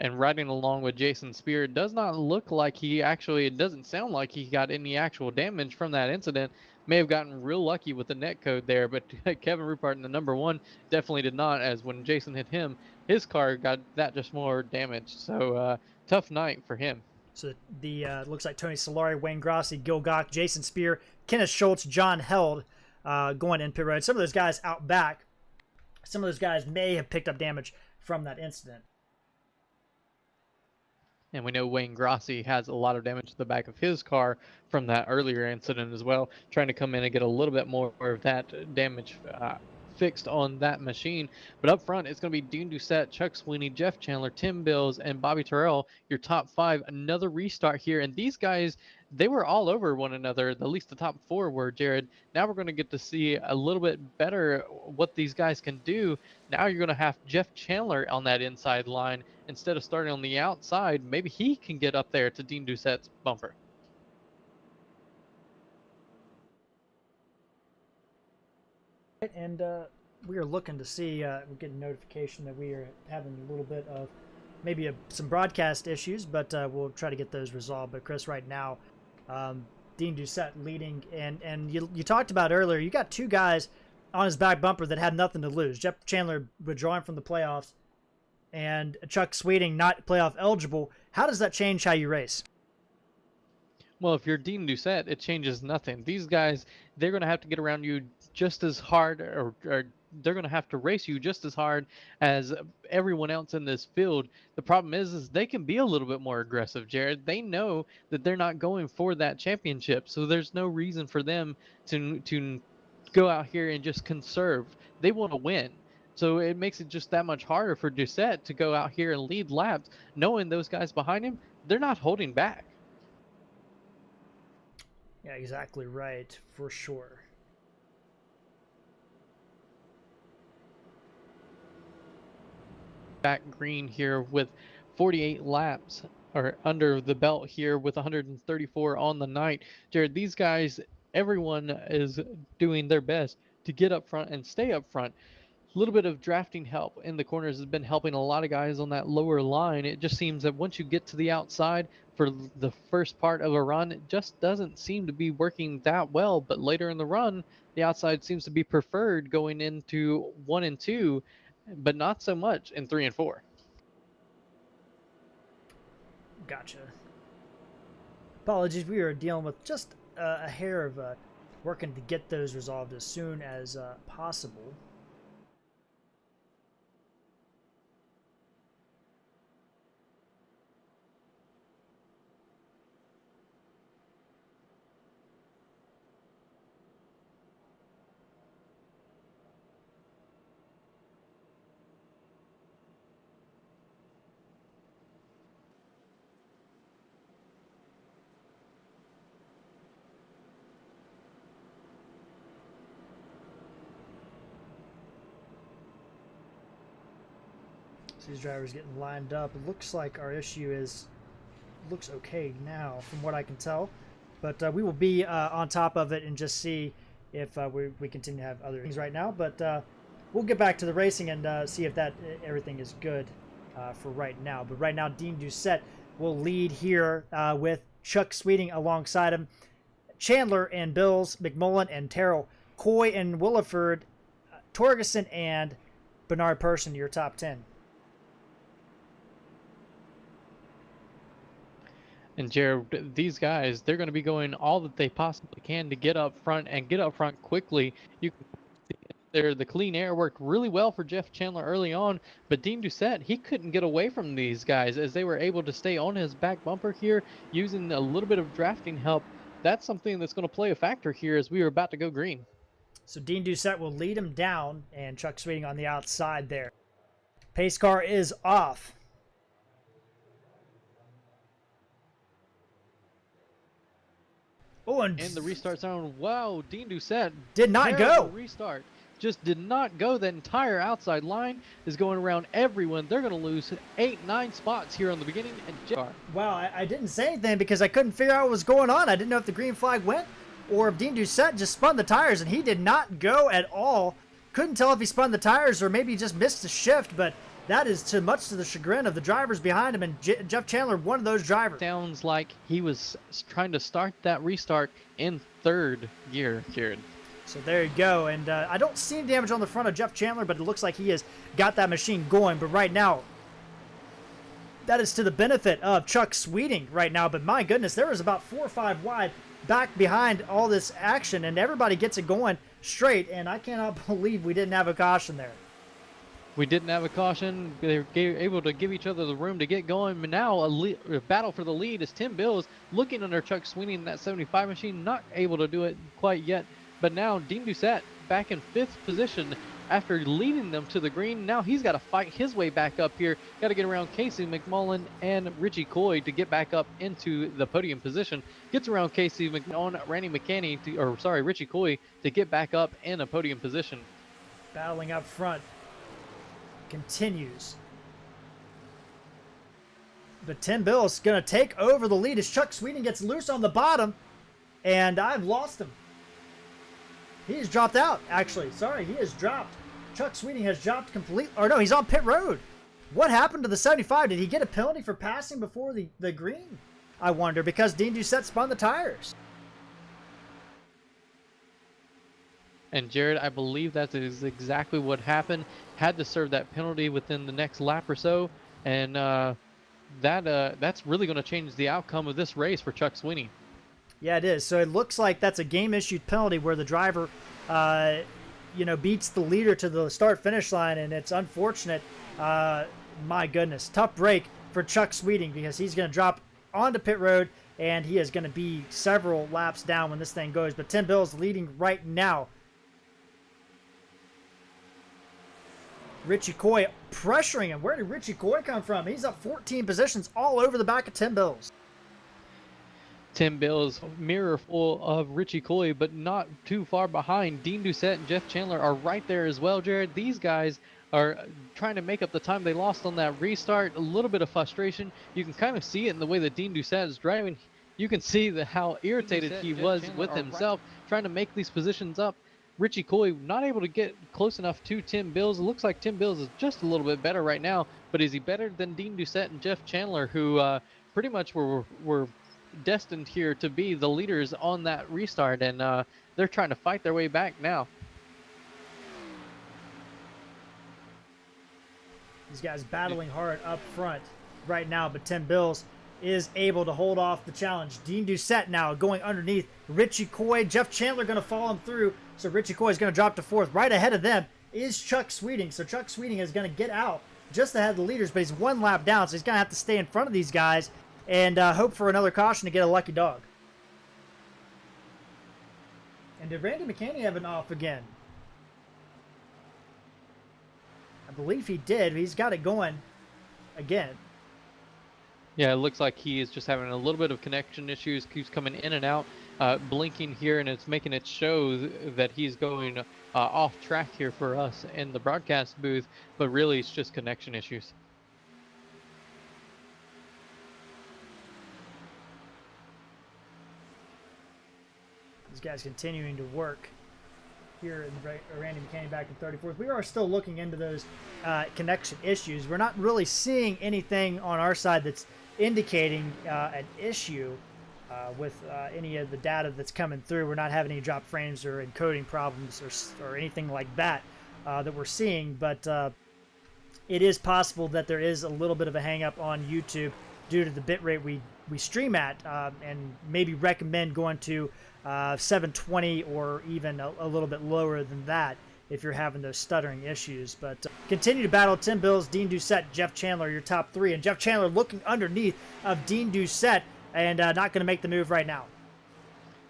And riding along with Jason Spear, it does not look like he actually, it doesn't sound like he got any actual damage from that incident. May have gotten real lucky with the net code there, but Kevin Rupert in the number one definitely did not, as when Jason hit him, his car got that just more damage. So tough night for him. So the looks like Tony Solari, Wayne Grossi, Gil Gach, Jason Spear, Kenneth Schultz, John Held going in pit road. Some of those guys out back, some of those guys may have picked up damage from that incident. And we know Wayne Grossi has a lot of damage to the back of his car from that earlier incident as well, trying to come in and get a little bit more of that damage fixed on that machine. But up front, it's going to be Dean Doucette, Chuck Sweeney, Jeff Chandler, Tim Bills, and Bobby Terrell, your top five. Another restart here. And these guys, they were all over one another. At least the top four were, Jared. Now we're going to get to see a little bit better what these guys can do. Now you're going to have Jeff Chandler on that inside line instead of starting on the outside. Maybe he can get up there to Dean Doucette's bumper. And we are looking to see, we're getting notification that we are having a little bit of maybe some broadcast issues, but we'll try to get those resolved. But Chris, right now, Dean Doucette leading, and you talked about earlier, you got two guys on his back bumper that had nothing to lose. Jeff Chandler withdrawing from the playoffs, and Chuck Sweeting not playoff eligible. How does that change how you race? Well, if you're Dean Doucette, it changes nothing. These guys, they're going to have to get around you just as hard, or they're going to have to race you just as hard as everyone else in this field. The problem is they can be a little bit more aggressive, Jared. They know that they're not going for that championship, so there's no reason for them to go out here and just conserve. They want to win. So it makes it just that much harder for Doucette to go out here and lead laps, knowing those guys behind him, they're not holding back. Yeah, exactly right, for sure. Back green here with 48 laps or under the belt here with 134 on the night. Jared, these guys, everyone is doing their best to get up front and stay up front. A little bit of drafting help in the corners has been helping a lot of guys on that lower line. It just seems that once you get to the outside for the first part of a run, it just doesn't seem to be working that well. But later in the run, the outside seems to be preferred going into 1 and 2, but not so much in 3 and 4. Gotcha. Apologies, we are dealing with just a hair of working to get those resolved as soon as possible. These drivers getting lined up. It looks like our issue looks okay now from what I can tell, but we will be on top of it and just see if we continue to have other things right now. But we'll get back to the racing and see if that everything is good for right now. But right now, Dean Doucette will lead here with Chuck Sweeting alongside him, Chandler and Bills, McMullen and Terrell, Coy and Williford, Torgerson and Bernard Person, your top 10. And Jared, these guys, they're going to be going all that they possibly can to get up front and get up front quickly. You can see there the clean air worked really well for Jeff Chandler early on, but Dean Doucette, he couldn't get away from these guys as they were able to stay on his back bumper here using a little bit of drafting help. That's something that's going to play a factor here as we are about to go green. So Dean Doucette will lead him down, and Chuck Sweeting on the outside there. Pace car is off. Oh, and in the restart zone. Wow, Dean Doucette did not terrible go. restart. Just did not go. The entire outside line is going around everyone. They're going to lose 8-9 spots here on the beginning. And Wow, I didn't say anything because I couldn't figure out what was going on. I didn't know if the green flag went or if Dean Doucette just spun the tires, and he did not go at all. Couldn't tell if he spun the tires or maybe he just missed the shift, but that is too much to the chagrin of the drivers behind him, and Jeff Chandler, one of those drivers. Sounds like he was trying to start that restart in third gear, Jared. So there you go, and I don't see any damage on the front of Jeff Chandler, but it looks like he has got that machine going. But right now, that is to the benefit of Chuck Sweeting right now. But my goodness, there was about 4 or 5 wide back behind all this action, and everybody gets it going straight, and I cannot believe we didn't have a caution there. We didn't have a caution. They were able to give each other the room to get going. But now a battle for the lead is Tim Bills looking under Chuck Sweeney in that 75 machine, not able to do it quite yet. But now Dean Doucette back in 5th position after leading them to the green. Now he's got to fight his way back up here. Got to get around Casey McMullen and Richie Coy to get back up into the podium position. Gets around Casey McMullen, Randy McCanney, Richie Coy to get back up in a podium position. Battling up front continues. But Tim Bills going to take over the lead as Chuck Sweeting gets loose on the bottom, and I've lost him. He has dropped out, actually. Sorry, he has dropped. Chuck Sweeting has dropped completely. Or no, he's on pit road. What happened to the 75? Did he get a penalty for passing before the green? I wonder, because Dean Doucette spun the tires. And Jared, I believe that is exactly what happened. Had to serve that penalty within the next lap or so. And that's really going to change the outcome of this race for Chuck Sweeting. Yeah, it is. So it looks like that's a game-issued penalty where the driver, beats the leader to the start-finish line, and it's unfortunate. My goodness, tough break for Chuck Sweeting because he's going to drop onto pit road, and he is going to be several laps down when this thing goes. But Tim Bills leading right now. Richie Coy pressuring him. Where did Richie Coy come from? He's up 14 positions all over the back of Tim Bills. Tim Bills mirror full of Richie Coy, but not too far behind. Dean Doucette and Jeff Chandler are right there as well, Jared. These guys are trying to make up the time they lost on that restart. A little bit of frustration. You can kind of see it in the way that Dean Doucette is driving. You can see how irritated he was with himself, trying to make these positions up. Richie Coy not able to get close enough to Tim Bills. It looks like Tim Bills is just a little bit better right now, but is he better than Dean Doucette and Jeff Chandler, who pretty much were destined here to be the leaders on that restart, and they're trying to fight their way back now. These guys battling hard up front right now, but Tim Bills is able to hold off the challenge. Dean Doucette now going underneath Richie Coy. Jeff Chandler going to follow him through, so Richie Coy is going to drop to 4th. Right ahead of them is Chuck Sweeting, so Chuck Sweeting is going to get out just ahead of the leaders, but he's 1 lap down, so he's going to have to stay in front of these guys and hope for another caution to get a lucky dog. And did Randy McCanney have an off again? I believe he did. He's got it going again. Yeah, it looks like he is just having a little bit of connection issues. Keeps coming in and out, blinking here, and it's making it show that he's going off track here for us in the broadcast booth, but really it's just connection issues. These guys continuing to work here in Randy McCanney back in 34th. We are still looking into those connection issues. We're not really seeing anything on our side that's indicating an issue with any of the data that's coming through. We're not having any drop frames or encoding problems or anything like that that we're seeing, but it is possible that there is a little bit of a hang up on YouTube due to the bitrate we stream at, and maybe recommend going to 720 or even a little bit lower than that if you're having those stuttering issues. But continue to battle Tim Bills, Dean Doucette, Jeff Chandler, your top 3. And Jeff Chandler looking underneath of Dean Doucette and not going to make the move right now.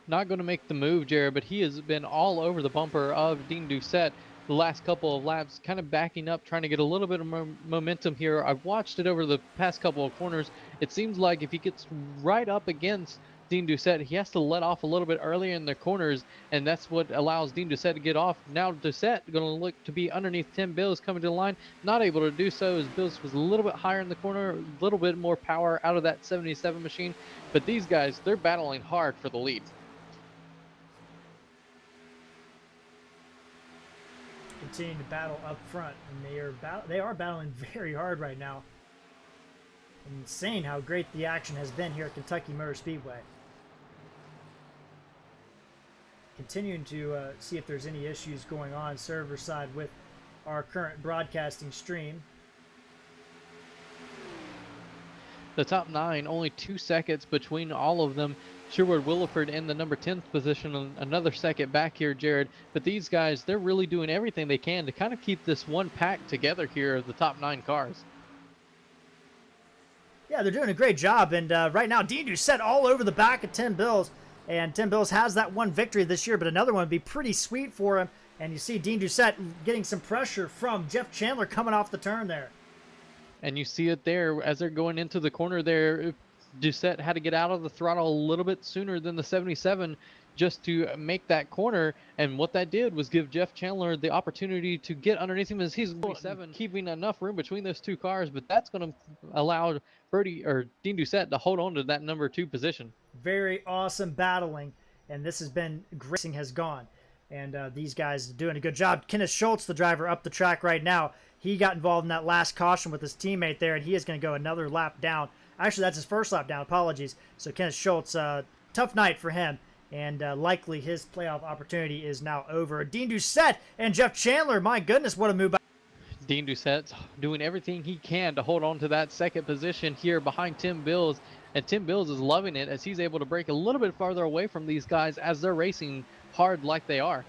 Not going to make the move, Jared, but he has been all over the bumper of Dean Doucette the last couple of laps, kind of backing up, trying to get a little bit of momentum here. I've watched it over the past couple of corners. It seems like if he gets right up against Dean Doucette, he has to let off a little bit earlier in the corners, and that's what allows Dean Doucette to get off. Now Doucette going to look to be underneath Tim Bills coming to the line, not able to do so as Bills was a little bit higher in the corner, a little bit more power out of that 77 machine. But these guys, they're battling hard for the lead. Continuing to battle up front, and they are battling very hard right now. Insane how great the action has been here at Kentucky Motor Speedway. Continuing to see if there's any issues going on server side with our current broadcasting stream. The top 9, only 2 seconds between all of them. Sherwood Williford in the number 10th position, another second back here, Jared. But these guys, they're really doing everything they can to kind of keep this one pack together here of the top 9 cars. Yeah, they're doing a great job, and right now Dean Doucette all over the back of Tim Bills, and Tim Bills has that one victory this year, but another one would be pretty sweet for him. And you see Dean Doucette getting some pressure from Jeff Chandler coming off the turn there. And you see it there as they're going into the corner there. Doucette had to get out of the throttle a little bit sooner than the 77 just to make that corner, and what that did was give Jeff Chandler the opportunity to get underneath him as he's 47, keeping enough room between those two cars, but that's going to allow Dean Doucette to hold on to that number 2 position. Very awesome battling, and this has been racing has gone, and these guys are doing a good job. Kenneth Schultz, the driver up the track right now, he got involved in that last caution with his teammate there, and he is going to go another lap down. Actually, that's his first lap down. Apologies. So Kenneth Schultz, tough night for him. And likely his playoff opportunity is now over. Dean Doucette and Jeff Chandler, my goodness, what a move. Dean Doucette's doing everything he can to hold on to that second position here behind Tim Bills. And Tim Bills is loving it as he's able to break a little bit farther away from these guys as they're racing hard like they are.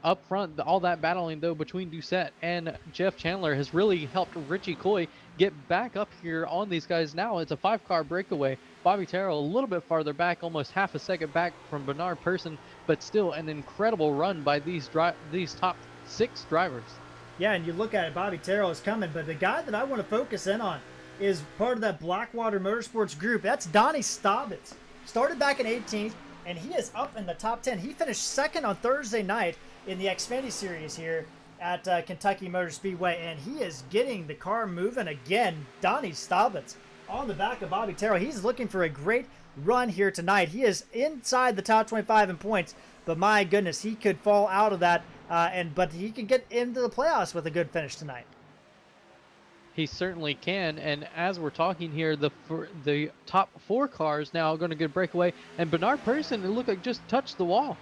Up front, all that battling, though, between Doucette and Jeff Chandler has really helped Richie Coy get back up here on these guys. Now it's a 5-car breakaway. Bobby Terrell a little bit farther back, almost half a second back from Bernard Person, but still an incredible run by these top 6 drivers. Yeah, and you look at it, Bobby Terrell is coming, but the guy that I want to focus in on is part of that Blackwater Motorsports group. That's Donnie Staubitz. Started back in 18th, and he is up in the top 10. He finished second on Thursday night in the Xfinity Series here at Kentucky Motor Speedway, and he is getting the car moving again. Donnie Staubitz on the back of Bobby Terrell. He's looking for a great run here tonight. He is inside the top 25 in points, but my goodness, he could fall out of that, but he can get into the playoffs with a good finish tonight. He certainly can, and as we're talking here, the top 4 cars now are going to get a breakaway, and Bernard Person, it looked like just touched the wall.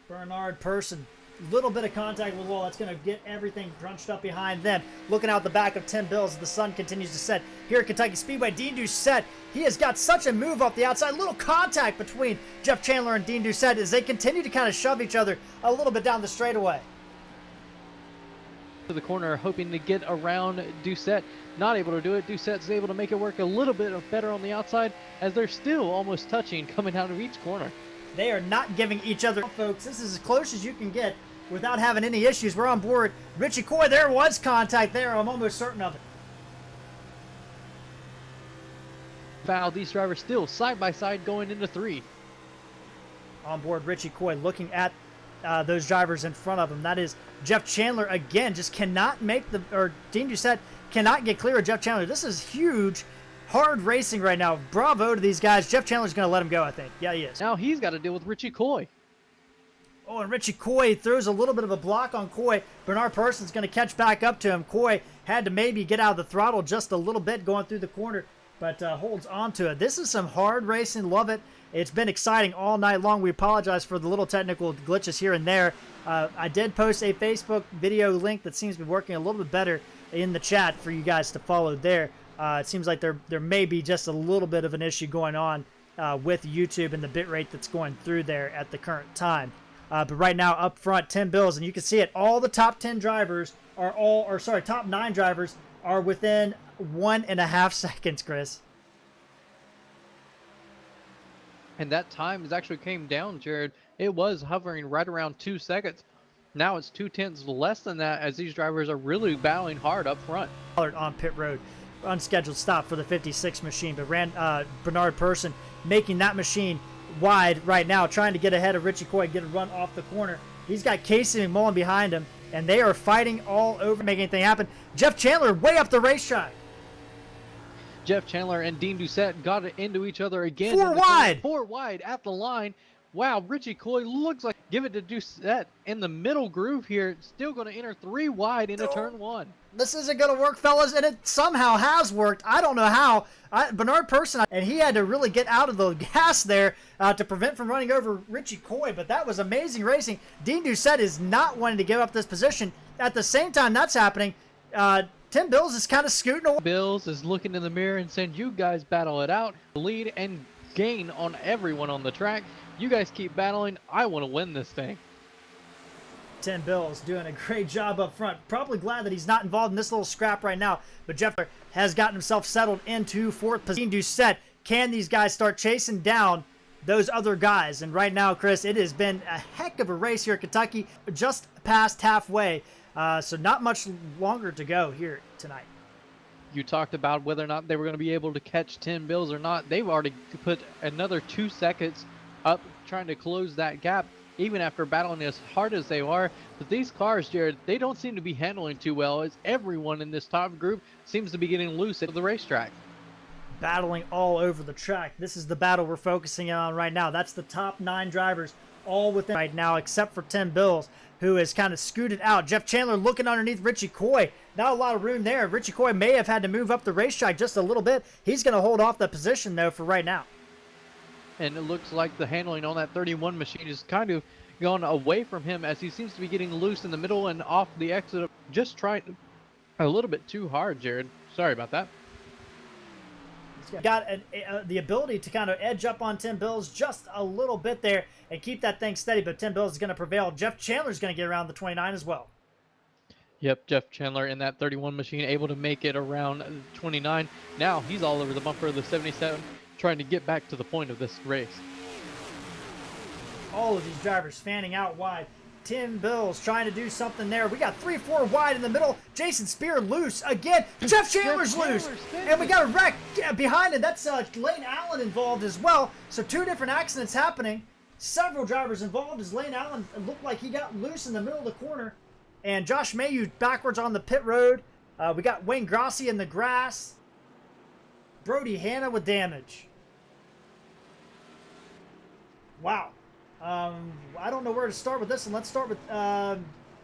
Bernard Person, little bit of contact with the wall. That's going to get everything crunched up behind them. Looking out the back of Tim Bills as the sun continues to set here at Kentucky Speedway. Dean Doucette, he has got such a move off the outside. Little contact between Jeff Chandler and Dean Doucette as they continue to kind of shove each other a little bit down the straightaway. To the corner, hoping to get around Doucette. Not able to do it. Doucette's able to make it work a little bit better on the outside as they're still almost touching coming out of each corner. They are not giving each other, folks. This is as close as you can get without having any issues. We're on board. Richie Coy, there was contact there. I'm almost certain of it. Foul. These drivers still side by side going into 3. On board, Richie Coy looking at those drivers in front of him. That is Jeff Chandler again. Just cannot make Dean Doucette cannot get clear of Jeff Chandler. This is huge. Hard racing right now. Bravo to these guys. Jeff Chandler's going to let him go, I think. Yeah, he is. Now he's got to deal with Richie Coy. Oh, and Richie Coy throws a little bit of a block on Coy. Bernard Person's going to catch back up to him. Coy had to maybe get out of the throttle just a little bit going through the corner, but holds on to it. This is some hard racing. Love it. It's been exciting all night long. We apologize for the little technical glitches here and there. I did post a Facebook video link that seems to be working a little bit better in the chat for you guys to follow there. It seems like there may be just a little bit of an issue going on with YouTube and the bit rate that's going through there at the current time. But right now up front, Tim Bills, and you can see it, all the top 10 drivers are top 9 drivers are within 1.5 seconds, Chris. And that time has actually came down, Jared. It was hovering right around 2 seconds. Now it's 2/10 less than that as these drivers are really battling hard up front. On pit road, unscheduled stop for the 56 machine, but Bernard Person making that machine wide right now, trying to get ahead of Richie Coy, get a run off the corner. He's got Casey McMullen behind him, and they are fighting all over, making anything happen. Jeff Chandler way up the racetrack. Jeff Chandler and Dean Doucette got it into each other again. Four wide at the line. Wow, Richie Coy looks like give it to Doucette in the middle groove here. Still going to enter 3 wide into turn 1. This isn't going to work, fellas, and it somehow has worked. I don't know how. Bernard Person, and he had to really get out of the gas there to prevent from running over Richie Coy, but that was amazing racing. Dean Doucette is not wanting to give up this position. At the same time that's happening, Tim Bills is kind of scooting away. Bills is looking in the mirror and saying, you guys battle it out. Lead and gain on everyone on the track. You guys keep battling. I want to win this thing. Tim Bills doing a great job up front. Probably glad that he's not involved in this little scrap right now. But Jeff has gotten himself settled into 4th position. Doucette, can these guys start chasing down those other guys? And right now, Chris, it has been a heck of a race here at Kentucky. Just past halfway. So not much longer to go here tonight. You talked about whether or not they were going to be able to catch Tim Bills or not. They've already put another 2 seconds up trying to close that gap, even after battling as hard as they are. But these cars, Jared, they don't seem to be handling too well, as everyone in this top group seems to be getting loose at the racetrack. Battling all over the track. This is the battle we're focusing on right now. That's the top 9 drivers all within right now, except for Tim Bills, who is kind of scooted out. Jeff Chandler looking underneath Richie Coy. Not a lot of room there. Richie Coy may have had to move up the racetrack just a little bit. He's going to hold off the position, though, for right now. And it looks like the handling on that 31 machine is kind of gone away from him, as he seems to be getting loose in the middle and off the exit. Just trying a little bit too hard, Jared. Sorry about that. He's got the ability to kind of edge up on Tim Bills just a little bit there and keep that thing steady, but Tim Bills is going to prevail. Jeff Chandler's going to get around the 29 as well. Yep, Jeff Chandler in that 31 machine able to make it around 29. Now he's all over the bumper of the 77, trying to get back to the point of this race. All of these drivers fanning out wide. Tim Bills trying to do something there. We got 3-4 wide in the middle. Jason Spear loose again. Jeff Chandler's loose. And we got a wreck behind it. That's Lane Allen involved as well. So 2 different accidents happening. Several drivers involved as Lane Allen looked like he got loose in the middle of the corner. And Josh Mayhew backwards on the pit road. We got Wayne Grossi in the grass. Brody Hanna with damage. Wow. I don't know where to start with this, and let's start with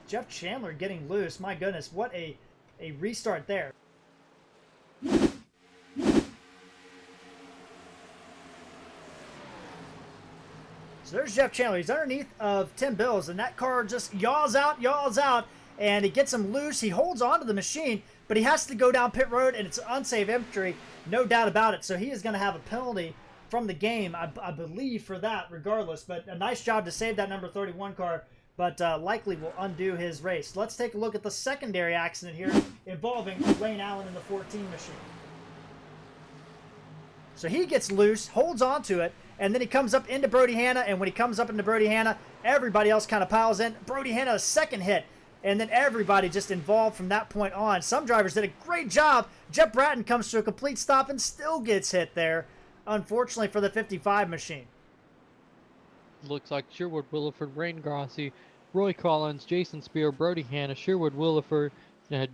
Jeff Chandler getting loose. My goodness, what a restart there. So there's Jeff Chandler. He's underneath of Tim Bills, and that car just yaws out, and it gets him loose. He holds onto the machine, but he has to go down pit road, and it's unsafe entry, no doubt about it. So he is going to have a penalty from the game, I believe, for that regardless. But a nice job to save that number 31 car, but likely will undo his race. Let's take a look at the secondary accident here involving Lane Allen in the 14 machine. So he gets loose, holds on to it, and then he comes up into Brody Hanna, and when he comes up into Brody Hanna, everybody else kind of piles in. Brody Hanna, a second hit, and then everybody just involved from that point on. Some drivers did a great job. Jeff Bratton comes to a complete stop and still gets hit there, unfortunately, for the 55 machine. Looks like Sherwood Williford, Wayne Grossi, Roy Collins, Jason Spear, Brody Hanna, Sherwood Williford,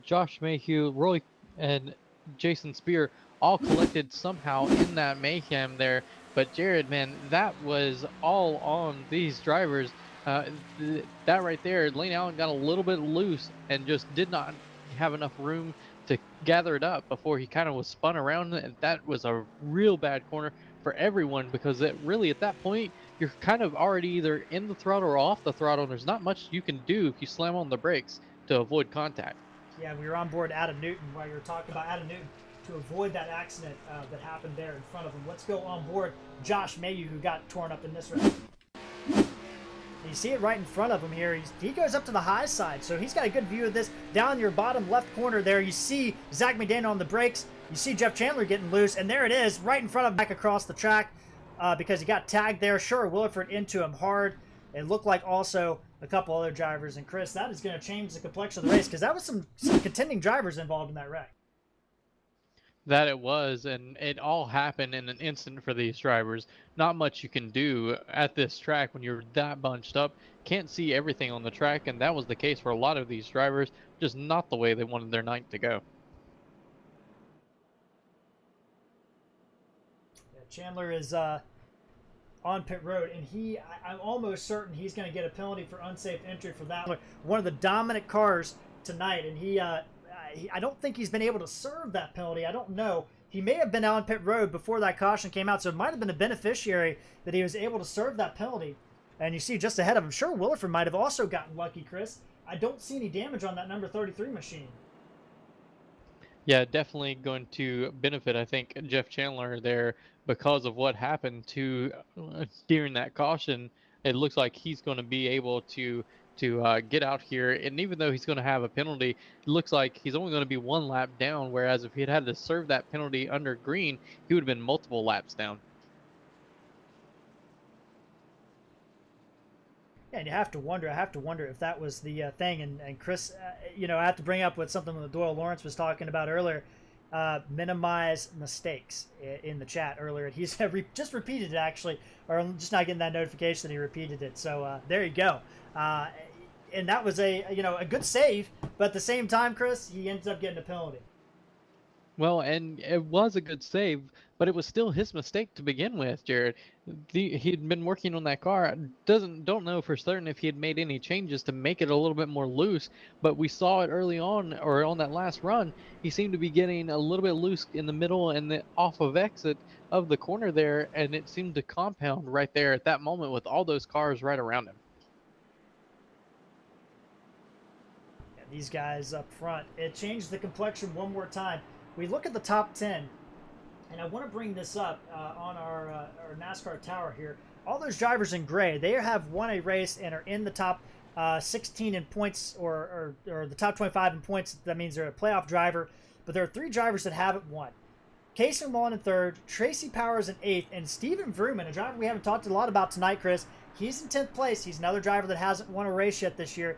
Josh Mayhew, Roy, and Jason Spear all collected somehow in that mayhem there. But Jared, man, that was all on these drivers. That right there, Lane Allen got a little bit loose and just did not have enough room to gather it up before he kind of was spun around, and that was a real bad corner for everyone, because it really, at that point, you're kind of already either in the throttle or off the throttle, and there's not much you can do if you slam on the brakes to avoid contact. Yeah, we were on board Adam Newton while you were talking about Adam Newton to avoid that accident that happened there in front of him. Let's go on board Josh Mayhew, who got torn up in this race. You see it right in front of him here. He goes up to the high side, so he's got a good view of this. Down your bottom left corner there, you see Zach McDaniel on the brakes. You see Jeff Chandler getting loose, and there it is, right in front of him, back across the track. because he got tagged there. Sure, Williford into him hard. It looked like also a couple other drivers. And Chris, that is going to change the complexion of the race because that was some contending drivers involved in that wreck. That it was, and it all happened in an instant for these drivers. Not much you can do at this track when you're that bunched up. Can't see everything on the track, and that was the case for a lot of these drivers, just not the way they wanted their night to go. Yeah, Chandler is on pit road, and I'm almost certain he's going to get a penalty for unsafe entry for that. One of the dominant cars tonight, and I don't think he's been able to serve that penalty. I don't know. He may have been out on pit road before that caution came out, so it might have been a beneficiary that he was able to serve that penalty. And you see just ahead of him, sure, Williford might have also gotten lucky, Chris. I don't see any damage on that number 33 machine. Yeah, definitely going to benefit, I think, Jeff Chandler there because of what happened to during that caution. It looks like he's going to be able to get out here, and even though he's going to have a penalty, it looks like he's only going to be one lap down, whereas if he had to serve that penalty under green, he would have been multiple laps down. Yeah, and I have to wonder if that was the thing. And Chris, I have to bring up what something that Doyle Lawrence was talking about earlier. Minimize mistakes in the chat earlier. He's just repeated it, actually, or I'm just not getting that notification that he repeated it. So there you go. And that was a good save, but at the same time, Chris, he ends up getting a penalty. Well, and it was a good save, but it was still his mistake to begin with, Jared. He'd been working on that car. Don't know for certain if he had made any changes to make it a little bit more loose, but we saw it early on, or on that last run. He seemed to be getting a little bit loose in the middle and the off of exit of the corner there, and it seemed to compound right there at that moment with all those cars right around him. Yeah, these guys up front, it changed the complexion one more time. We look at the top 10, and I want to bring this up on our NASCAR tower here. All those drivers in gray, they have won a race and are in the top 16 in points, or the top 25 in points. That means they're a playoff driver. But there are 3 drivers that haven't won. Casey Mullen in 3rd, Tracy Powers in 8th, and Steven Vrooman, a driver we haven't talked a lot about tonight, Chris. He's in 10th place. He's another driver that hasn't won a race yet this year.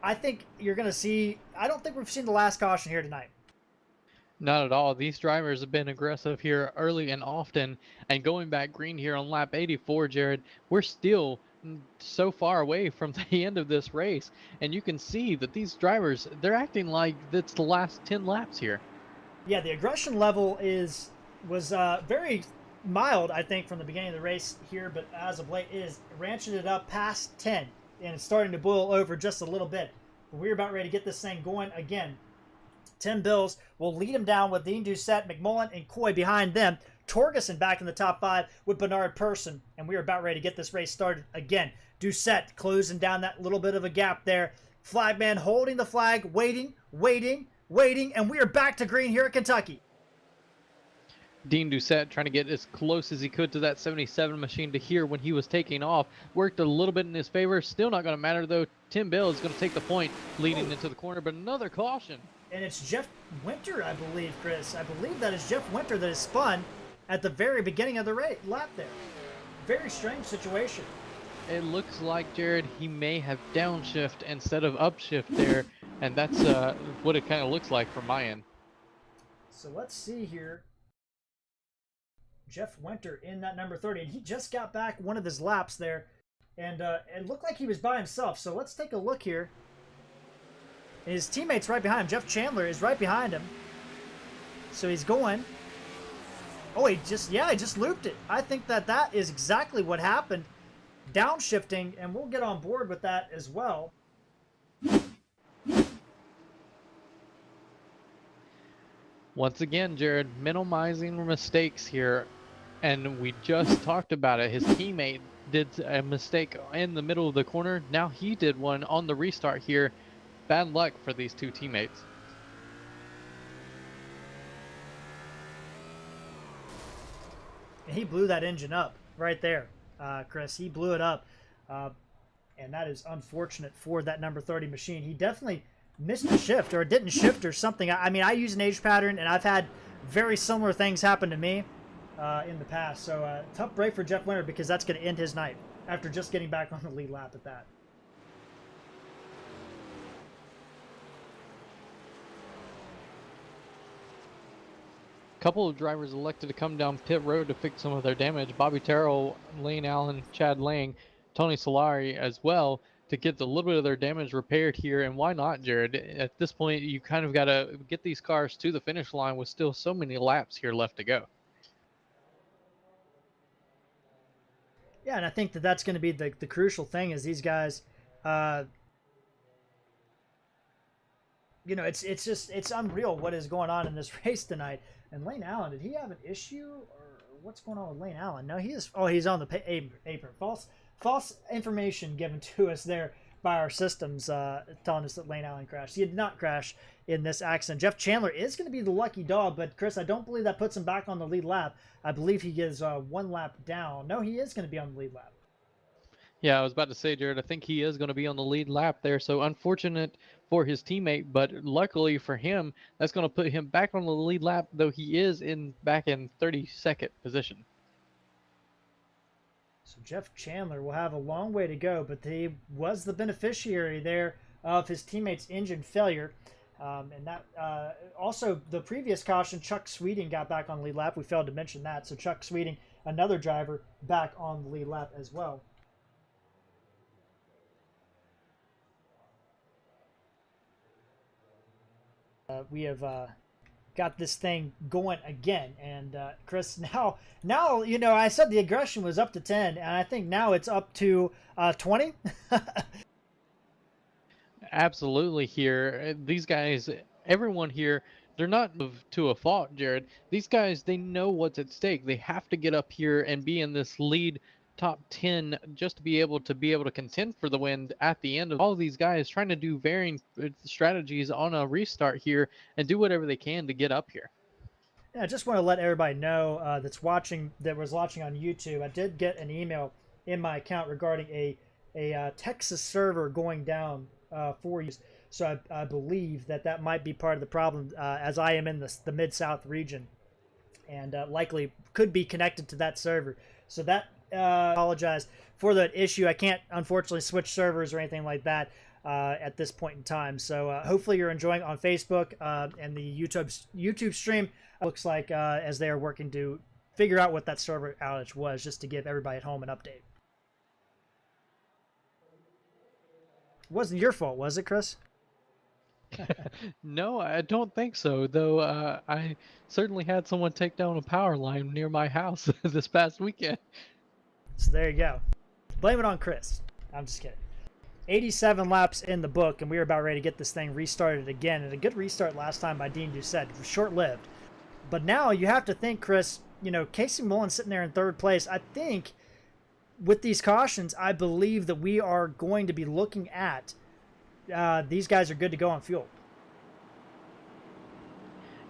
I think you're going to see, I don't think we've seen the last caution here tonight. Not at all. These drivers have been aggressive here early and often, and going back green here on lap 84, Jared, we're still so far away from the end of this race, and you can see that these drivers, they're acting like it's the last 10 laps here. Yeah, the aggression level was very mild, I think, from the beginning of the race here, but as of late is ranching it up past 10, and it's starting to boil over just a little bit. But we're about ready to get this thing going again. Tim Bills will lead him down with Dean Doucette, McMullen, and Coy behind them. Torgerson back in the top 5 with Bernard Persson. And we are about ready to get this race started again. Doucette closing down that little bit of a gap there. Flagman holding the flag, waiting, and we are back to green here at Kentucky. Dean Doucette trying to get as close as he could to that 77 machine to hear when he was taking off. Worked a little bit in his favor. Still not going to matter, though. Tim Bills is going to take the point leading into the corner, but another caution. And it's Jeff Winter, I believe, Chris. I believe that is Jeff Winter that is spun at the very beginning of the lap there. Very strange situation. It looks like, Jared, he may have downshift instead of upshift there, and that's what it kind of looks like from my end. So let's see here. Jeff Winter in that number 30, and he just got back one of his laps there, and it looked like he was by himself. So let's take a look here. His teammate's right behind him. Jeff Chandler is right behind him. So he's going. Oh, he just looped it. I think that is exactly what happened. Downshifting, and we'll get on board with that as well. Once again, Jared, minimizing mistakes here. And we just talked about it. His teammate did a mistake in the middle of the corner. Now he did one on the restart here. Bad luck for these 2 teammates. And he blew that engine up right there, Chris. He blew it up. And that is unfortunate for that number 30 machine. He definitely missed a shift or didn't shift or something. I mean, I use an age pattern, and I've had very similar things happen to me. in the past. So tough break for Jeff Winter because that's going to end his night after just getting back on the lead lap at that. Couple of drivers elected to come down pit road to fix some of their damage. Bobby Terrell, Lane Allen, Chad Lang, Tony Solari as well, to get a little bit of their damage repaired here. And why not, Jared? At this point, you kind of got to get these cars to the finish line with still so many laps here left to go. Yeah, and I think that that's going to be the crucial thing is these guys, you know, it's unreal what is going on in this race tonight. And Lane Allen, did he have an issue or what's going on with Lane Allen? No, he is. Oh, he's on the apron. False information given to us there by our systems, telling us that Lane Allen crashed. He did not crash in this accident. Jeff Chandler is going to be the lucky dog, but Chris, I don't believe that puts him back on the lead lap. I believe he is 1 lap down. No, he is going to be on the lead lap. Yeah, I was about to say, Jared, I think he is going to be on the lead lap there. So unfortunate for his teammate, but luckily for him, that's going to put him back on the lead lap, though he is back in 32nd position. So Jeff Chandler will have a long way to go, but he was the beneficiary there of his teammate's engine failure. And that also the previous caution, Chuck Sweeting got back on the lead lap. We failed to mention that. So Chuck Sweeting, another driver, back on the lead lap as well. We have got this thing going again, and Chris, now you know I said the aggression was up to 10, and I think now it's up to 20. Absolutely. Here, these guys, everyone here, they're not to a fault, Jared. These guys, they know what's at stake. They have to get up here and be in this lead top 10 just to be able to contend for the win at the end of all of these guys trying to do varying strategies on a restart here and do whatever they can to get up here. Yeah, I just want to let everybody know that was watching on YouTube. I did get an email in my account regarding a Texas server going down for you. So I believe that might be part of the problem, as I am in the Mid-South region, and likely could be connected to that server. So that apologize for that issue. I can't unfortunately switch servers or anything like that at this point in time. So hopefully you're enjoying on Facebook and the YouTube stream. Looks like as they are working to figure out what that server outage was, just to give everybody at home an update. It wasn't your fault, was it, Chris? No, I don't think so, though. I certainly had someone take down a power line near my house this past weekend. So there you go. Blame it on Chris. I'm just kidding. 87 laps in the book, and we were about ready to get this thing restarted again. And a good restart last time by Dean Doucette. Short-lived. But now you have to think, Chris, you know, Casey Mullen sitting there in third place. I think with these cautions, I believe that we are going to be looking at these guys are good to go on fuel.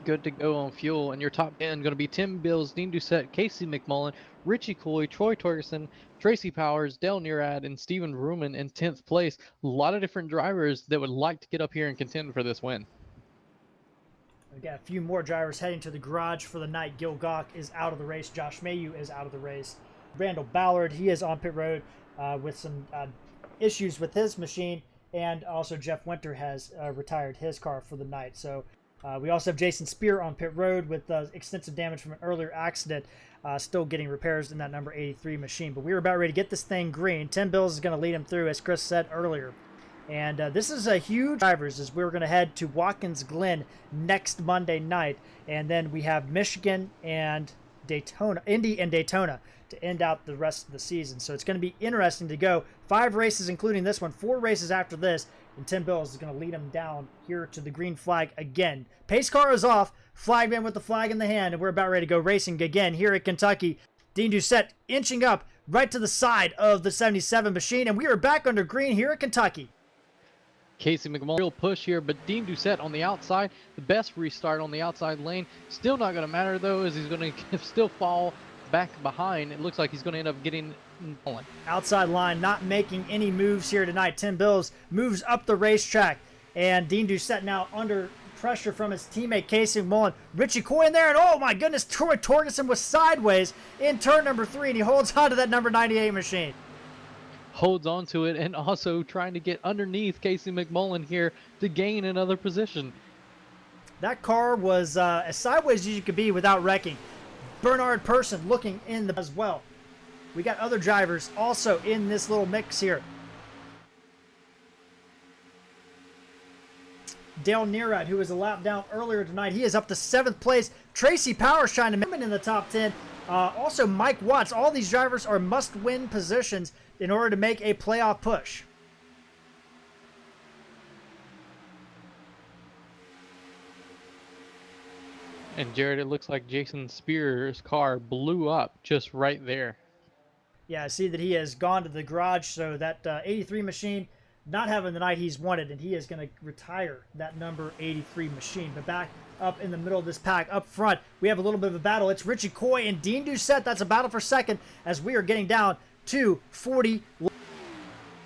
Good to go on fuel, and your top 10 going to be Tim Bills, Dean Doucette, Casey McMullen, Richie Coy, Troy Torgerson, Tracy Powers, Dale Nearad, and Steven Ruman in 10th place. A lot of different drivers that would like to get up here and contend for this win. We've got a few more drivers heading to the garage for the night. Gil Gawk is out of the race. Josh Mayu is out of the race. Randall Ballard, he is on pit road with some issues with his machine. And also Jeff Winter has retired his car for the night. So we also have Jason Spear on pit road with extensive damage from an earlier accident, still getting repairs in that number 83 machine. But we were about ready to get this thing green. Tim Bills is going to lead him through, as Chris said earlier. And this is a huge drivers as we're going to head to Watkins Glen next Monday night. And then we have Michigan and Daytona, Indy and Daytona to end out the rest of the season. So it's going to be interesting to go 5 races, including this one, 4 races after this. And Tim Bills is going to lead him down here to the green flag again. Pace car is off. Flagman with the flag in the hand. And we're about ready to go racing again here at Kentucky. Dean Doucette inching up right to the side of the 77 machine. And we are back under green here at Kentucky. Casey McMullen, real push here, but Dean Doucette on the outside. The best restart on the outside lane. Still not going to matter, though, as he's going to still fall back behind. It looks like he's going to end up getting Mullen. Outside line, not making any moves here tonight. Tim Bills moves up the racetrack, and Dean Doucette now under pressure from his teammate Casey McMullen. Richie Coy in there, and oh my goodness, Troy Torgerson was sideways in turn number 3, and he holds on to that number 98 machine. Holds on to it, and also trying to get underneath Casey McMullen here to gain another position. That car was as sideways as you could be without wrecking. Bernard Person looking in as well. We got other drivers also in this little mix here. Dale Nearad, who was a lap down earlier tonight, he is up to 7th place. Tracy Powers trying to make it in the top 10. Also Mike Watts. All these drivers are must-win positions in order to make a playoff push. And Jared, it looks like Jason Spears' car blew up just right there. Yeah, I see that he has gone to the garage, so that 83 machine not having the night he's wanted, and he is going to retire that number 83 machine. But back up in the middle of this pack, up front, we have a little bit of a battle. It's Richie Coy and Dean Doucette. That's a battle for second as we are getting down to 40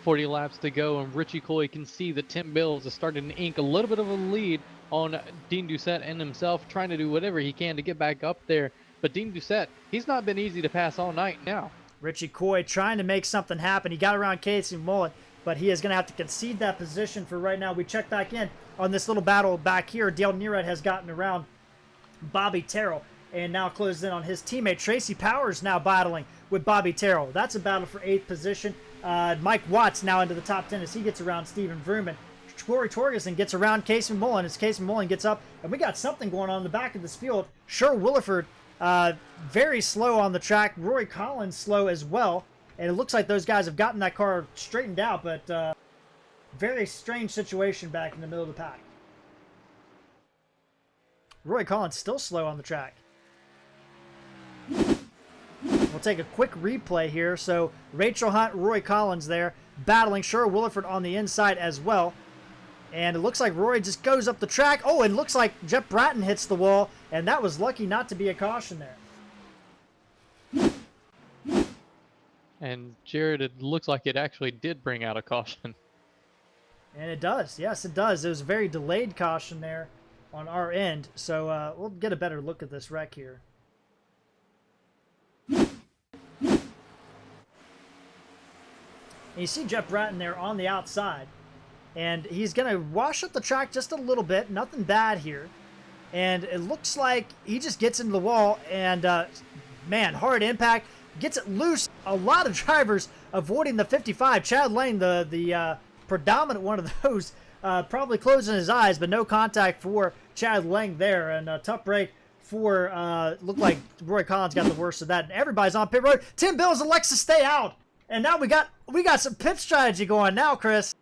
laps to go, and Richie Coy can see that Tim Bills is starting to ink a little bit of a lead on Dean Doucette and himself, trying to do whatever he can to get back up there. But Dean Doucette, he's not been easy to pass all night now. Richie Coy trying to make something happen. He got around Casey Mullen, but he is going to have to concede that position for right now. We check back in on this little battle back here. Dale Nearad has gotten around Bobby Terrell and now closed in on his teammate. Tracy Powers now battling with Bobby Terrell. That's a battle for 8th position. Mike Watts now into the top 10 as he gets around Stephen Vrooman. Corey Torgerson gets around Casey Mullen as Casey Mullen gets up. And we got something going on in the back of this field. Sher Williford very slow on the track. Roy Collins slow as well. And it looks like those guys have gotten that car straightened out, but very strange situation back in the middle of the pack. Roy Collins still slow on the track. We'll take a quick replay here. So Rachel Hunt, Roy Collins there, battling Sher Williford on the inside as well. And it looks like Roy just goes up the track. Oh, it looks like Jeff Bratton hits the wall, and that was lucky not to be a caution there. And Jared, it looks like it actually did bring out a caution. And it does. Yes, it does. It was a very delayed caution there on our end. So we'll get a better look at this wreck here. And you see Jeff Bratton there on the outside. And he's going to wash up the track just a little bit. Nothing bad here. And it looks like he just gets into the wall. And, man, hard impact. Gets it loose. A lot of drivers avoiding the 55. Chad Lane, the predominant one of those, probably closing his eyes. But no contact for Chad Lang there. And a tough break for, looked like Roy Collins got the worst of that. And everybody's on pit road. Tim Bills elects to stay out. And now we got some pit strategy going now, Chris.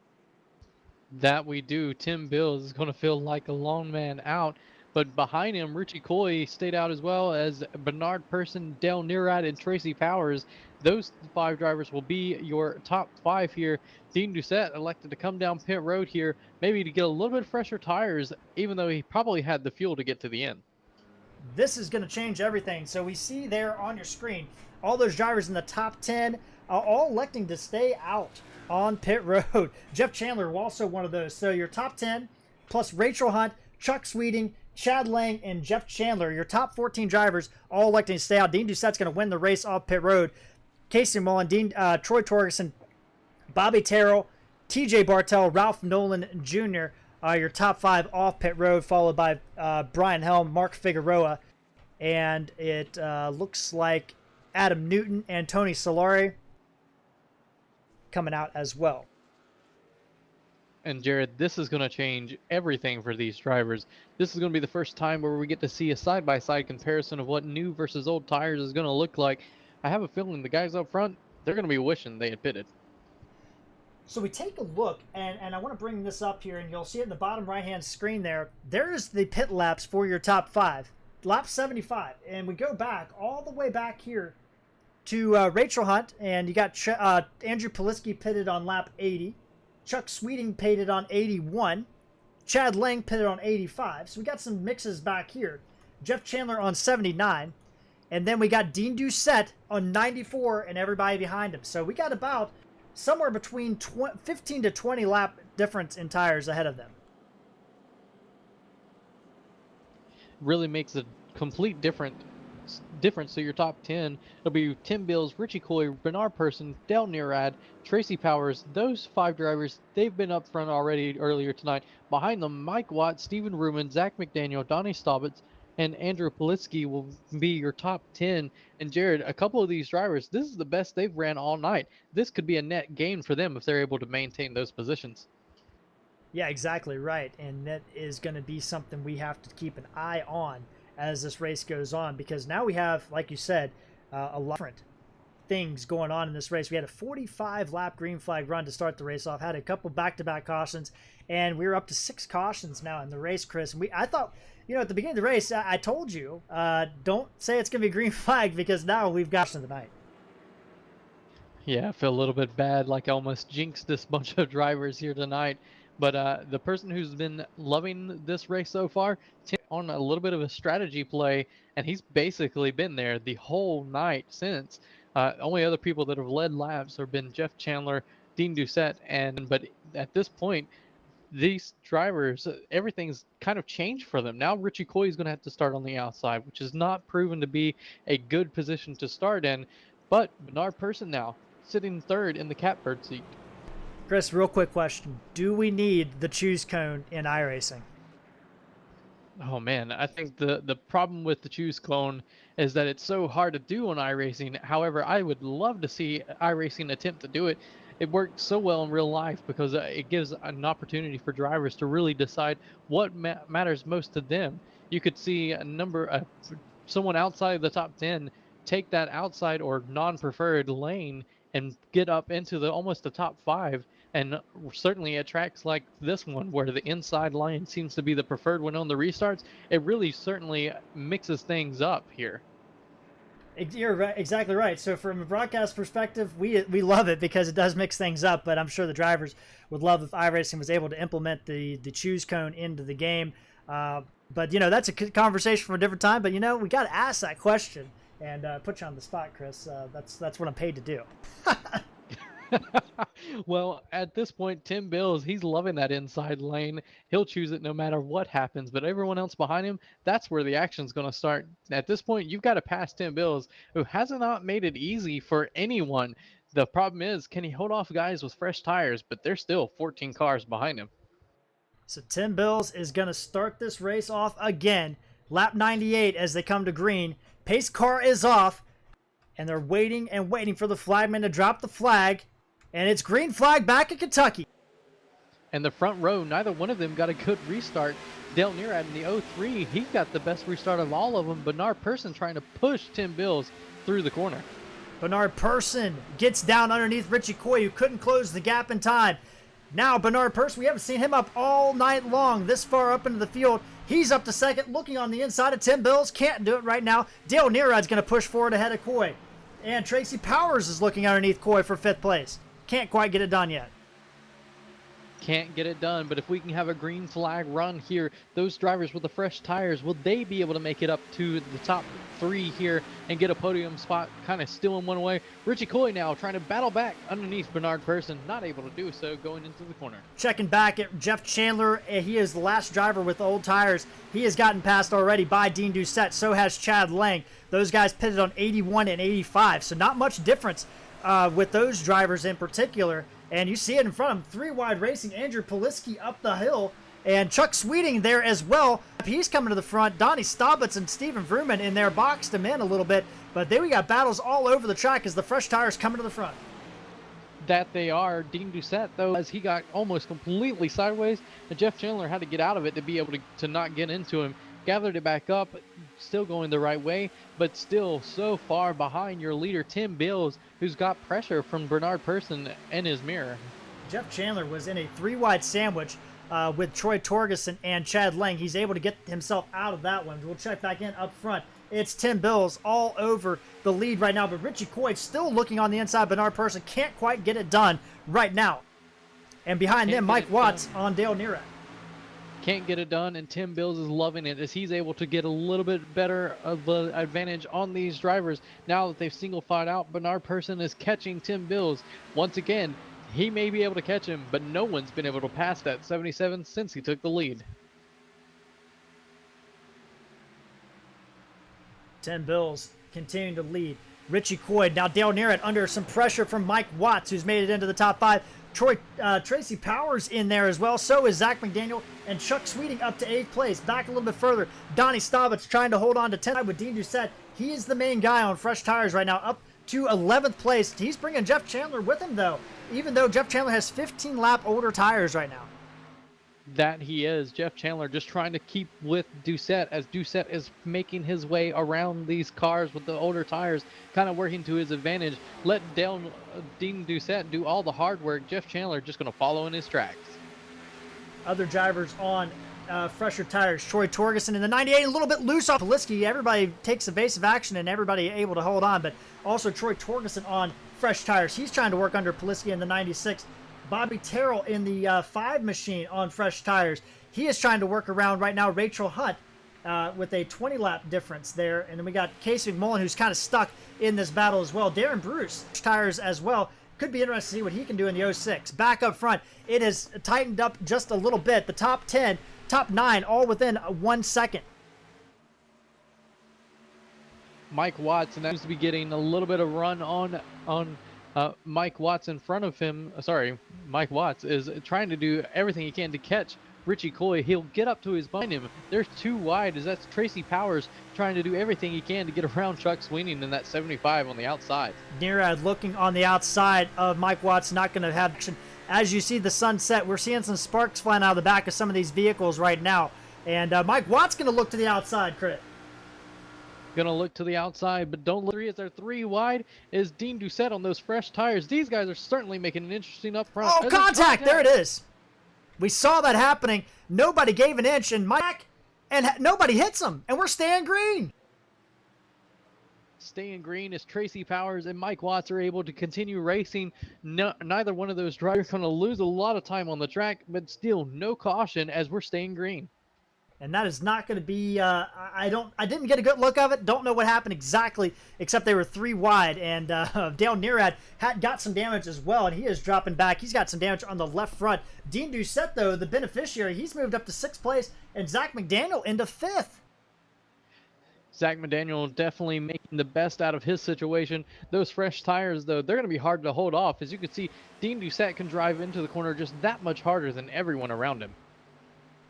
That we do. Tim Bills is going to feel like a lone man out. But behind him, Richie Coy stayed out as well as Bernard Person, Dale Nearad, and Tracy Powers. Those 5 drivers will be your top 5 here. Dean Doucette elected to come down pit road here, maybe to get a little bit fresher tires, even though he probably had the fuel to get to the end. This is going to change everything. So we see there on your screen, all those drivers in the top 10 are all electing to stay out on pit road. Jeff Chandler also one of those. So your top 10 plus Rachel Hunt, Chuck Sweeting, Chad Lang, and Jeff Chandler, your top 14 drivers, all electing to stay out. Dean Doucette's going to win the race off pit road. Casey Mullen, Troy Torgerson, Bobby Terrell, TJ Bartell, Ralph Nolan Jr. Your top 5 off pit road, followed by Brian Helm, Mark Figueroa, and it looks like Adam Newton and Tony Solari coming out as well. And Jared, this is going to change everything for these drivers. This is going to be the first time where we get to see a side-by-side comparison of what new versus old tires is going to look like. I have a feeling the guys up front, they're going to be wishing they had pitted. So we take a look, and I want to bring this up here, and you'll see it in the bottom right-hand screen there. There's the pit laps for your top 5. Lap 75. And we go back, all the way back here to Rachel Hunt, and you got Andrew Polisky pitted on lap 80. Chuck Sweeting pitted on 81. Chad Lang pitted on 85. So we got some mixes back here. Jeff Chandler on 79. And then we got Dean Doucette on 94 and everybody behind him. So we got about somewhere between 15 to 20 lap difference in tires ahead of them. really makes a complete difference to your top 10. It'll be Tim Bills, Richie Coy, Bernard Person, Dale Nearad, Tracy Powers. Those 5 drivers, they've been up front already earlier tonight. Behind them, Mike Watt, Stephen Ruman, Zach McDaniel, Donnie Staubitz, and Andrew Politsky will be your top 10. And Jared, a couple of these drivers, this is the best they've ran all night. This could be a net gain for them if they're able to maintain those positions. Yeah, exactly right. And that is going to be something we have to keep an eye on as this race goes on, because now we have, like you said, a lot of different things going on in this race. We had a 45 lap green flag run to start the race off, had a couple back-to-back cautions, and we were up to 6 cautions now in the race, Chris. And I thought, you know, at the beginning of the race, I told you, don't say it's going to be green flag, because now we've got the night. Yeah, I feel a little bit bad, like I almost jinxed this bunch of drivers here tonight. But the person who's been loving this race so far, on a little bit of a strategy play, and he's basically been there the whole night since. Only other people that have led laps have been Jeff Chandler, Dean Doucette, but at this point, these drivers, everything's kind of changed for them. Now Richie Coy is going to have to start on the outside, which is not proven to be a good position to start in. But Bernard Person now sitting third in the catbird seat. Chris, real quick question. Do we need the choose cone in iRacing? Oh man, I think the problem with the choose cone is that it's so hard to do on iRacing. However, I would love to see iRacing attempt to do it. It works so well in real life because it gives an opportunity for drivers to really decide what matters most to them. You could see someone outside of the top 10 take that outside or non-preferred lane and get up into almost the top 5. And certainly at tracks like this one, where the inside line seems to be the preferred one on the restarts, it really certainly mixes things up here. You're right, exactly right. So from a broadcast perspective, we love it because it does mix things up, but I'm sure the drivers would love if iRacing was able to implement the choose cone into the game. But, you know, that's a conversation for a different time. But, you know, we got to ask that question and put you on the spot, Chris. That's what I'm paid to do. Well, at this point, Tim Bills, he's loving that inside lane. He'll choose it no matter what happens. But everyone else behind him, that's where the action's going to start. At this point, you've got to pass Tim Bills, who hasn't not made it easy for anyone. The problem is, can he hold off guys with fresh tires? But there's still 14 cars behind him. So Tim Bills is going to start this race off again. Lap 98 as they come to green. Pace car is off. And they're waiting and waiting for the flagman to drop the flag. And it's green flag back in Kentucky. And the front row, neither one of them got a good restart. Dale Nearad in the 03, he got the best restart of all of them. Bernard Person trying to push Tim Bills through the corner. Bernard Person gets down underneath Richie Coy, who couldn't close the gap in time. Now Bernard Person, we haven't seen him up all night long, this far up into the field. He's up to second, looking on the inside of Tim Bills. Can't do it right now. Dale Nearad's going to push forward ahead of Coy. And Tracy Powers is looking underneath Coy for 5th place. Can't quite get it done yet. Can't get it done, but if we can have a green flag run here, those drivers with the fresh tires, will they be able to make it up to the top 3 here and get a podium spot kind of still in one way? Richie Coy now trying to battle back underneath Bernard Person, not able to do so going into the corner. Checking back at Jeff Chandler. He is the last driver with old tires. He has gotten passed already by Dean Doucette. So has Chad Lang. Those guys pitted on 81 and 85, so not much difference with those drivers in particular. And you see it in front of him, 3 wide racing. Andrew Politsky up the hill. And Chuck Sweeting there as well. He's coming to the front. Donnie Staubitz and Stephen Vrooman in there boxed him in a little bit. But then we got battles all over the track as the fresh tires coming to the front. That they are. Dean Doucette, though, as he got almost completely sideways, and Jeff Chandler had to get out of it to be able to not get into him. Gathered it back up, still going the right way, but still so far behind your leader, Tim Bills, who's got pressure from Bernard Person in his mirror. Jeff Chandler was in a 3-wide sandwich with Troy Torgerson and Chad Lang. He's able to get himself out of that one. We'll check back in up front. It's Tim Bills all over the lead right now, but Richie Coy still looking on the inside. Bernard Person can't quite get it done right now. And behind them, Mike Watts on Dale Nearad. Can't get it done, and Tim Bills is loving it as he's able to get a little bit better of the advantage on these drivers. Now that they've single filed out, Bernard Person is catching Tim Bills. Once again, he may be able to catch him, but no one's been able to pass that 77 since he took the lead. 10 Bills continuing to lead. Richie Coy, now Dale Nearett under some pressure from Mike Watts, who's made it into the top 5. Tracy Powers in there as well. So is Zach McDaniel and Chuck Sweeting up to 8th place. Back a little bit further, Donnie Staubitz trying to hold on to 10th with Dean Doucette. He is the main guy on fresh tires right now, up to 11th place. He's bringing Jeff Chandler with him, though, even though Jeff Chandler has 15-lap older tires right now. That he is. Jeff Chandler just trying to keep with Doucette as Doucette is making his way around these cars with the older tires, kind of working to his advantage. Let Dean Doucette do all the hard work. Jeff Chandler just going to follow in his tracks. Other drivers on fresher tires. Troy Torgerson in the 98, a little bit loose off Liski. Everybody takes evasive action and everybody able to hold on, but also Troy Torgerson on fresh tires. He's trying to work under Poliski in the 96. Bobby Terrell in the 5 machine on fresh tires. He is trying to work around right now Rachel Hunt with a 20-lap difference there. And then we got Casey McMullen, who's kind of stuck in this battle as well. Darren Bruce, tires as well. Could be interesting to see what he can do in the 06. Back up front, it has tightened up just a little bit. The top 10, top 9, all within 1 second. Mike Watts, and that seems to be getting a little bit of run on Mike Watts in front of him. Mike Watts is trying to do everything he can to catch Richie Coy. He'll get up to his behind him. They're too wide as that's Tracy Powers trying to do everything he can to get around Chuck Sweeney in that 75 on the outside. Nearad looking on the outside of Mike Watts, not going to have action. As you see the sunset, we're seeing some sparks flying out of the back of some of these vehicles right now. And Mike Watts going to look to the outside, Crit. Gonna look to the outside, but don't look. As they're 3 wide is Dean Doucette on those fresh tires. These guys are certainly making an interesting up front. Oh, contact! There it is. We saw that happening. Nobody gave an inch, and Mike, and nobody hits him, and we're staying green. Staying green as Tracy Powers and Mike Watts are able to continue racing. Neither one of those drivers going to lose a lot of time on the track, but still no caution as we're staying green. And that is not going to be, I didn't get a good look of it. Don't know what happened exactly, except they were 3 wide. And Dale Nearad got some damage as well, and he is dropping back. He's got some damage on the left front. Dean Doucette, though, the beneficiary, he's moved up to 6th place, and Zach McDaniel into 5th. Zach McDaniel definitely making the best out of his situation. Those fresh tires, though, they're going to be hard to hold off. As you can see, Dean Doucette can drive into the corner just that much harder than everyone around him.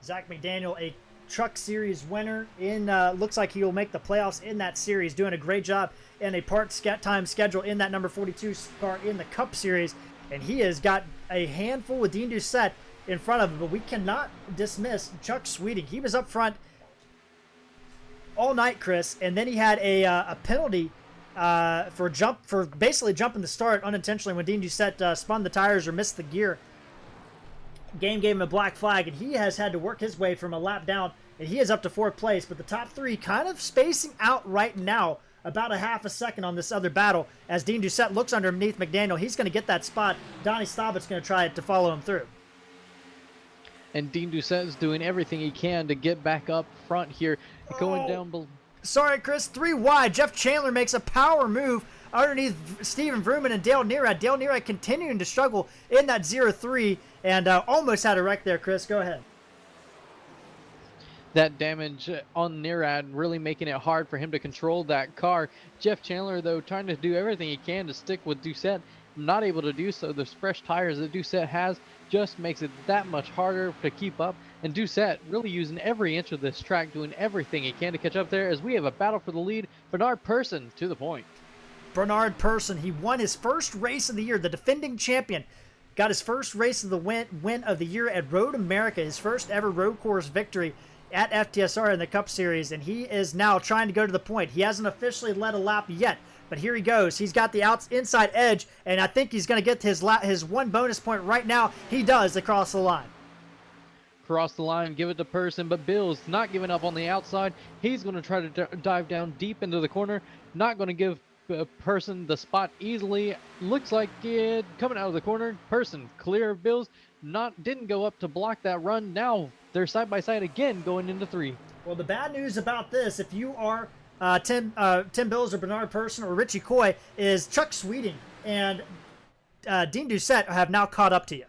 Zach McDaniel, a Truck Series winner, in looks like he will make the playoffs in that series, doing a great job in a time schedule in that number 42 car in the Cup Series, and he has got a handful with Dean Doucette in front of him, but we cannot dismiss Chuck Sweeting. He was up front all night, Chris, and then he had a penalty for basically jumping the start unintentionally when Dean Doucette spun the tires or missed the gear. Game gave him a black flag, and he has had to work his way from a lap down, and he is up to 4th place. But the top 3 kind of spacing out right now, about a half a second on this other battle. As Dean Doucette looks underneath McDaniel, he's going to get that spot. Donnie Staubitz going to try to follow him through. And Dean Doucette is doing everything he can to get back up front here, going down below. Sorry, Chris, 3 wide. Jeff Chandler makes a power move underneath Steven Vrooman and Dale Nearad. Dale Nearad continuing to struggle in that 0-3 and almost had a wreck there, Chris. Go ahead. That damage on Nearad really making it hard for him to control that car. Jeff Chandler, though, trying to do everything he can to stick with Doucette. Not able to do so. Those fresh tires that Doucette has just makes it that much harder to keep up. And Doucette really using every inch of this track, doing everything he can to catch up there as we have a battle for the lead. Bernard Persson to the point. Bernard Persson, he won his first race of the year, the defending champion. Got his first race of the win of the year at Road America, his first ever road course victory at FTSR in the Cup Series, and he is now trying to go to the point. He hasn't officially led a lap yet, but here he goes. He's got the inside edge, and I think he's going to get his 1 bonus point right now. He does across the line. Cross the line, give it to Persson, but Bill's not giving up on the outside. He's going to try to dive down deep into the corner. Not going to give Persson the spot easily. Looks like it coming out of the corner. Persson clear of Bill's. Didn't go up to block that run. Now they're side by side again going into 3. Well, the bad news about this, if you are Tim Bills or Bernard Persson or Richie Coy, is Chuck Sweeting and Dean Doucette have now caught up to you.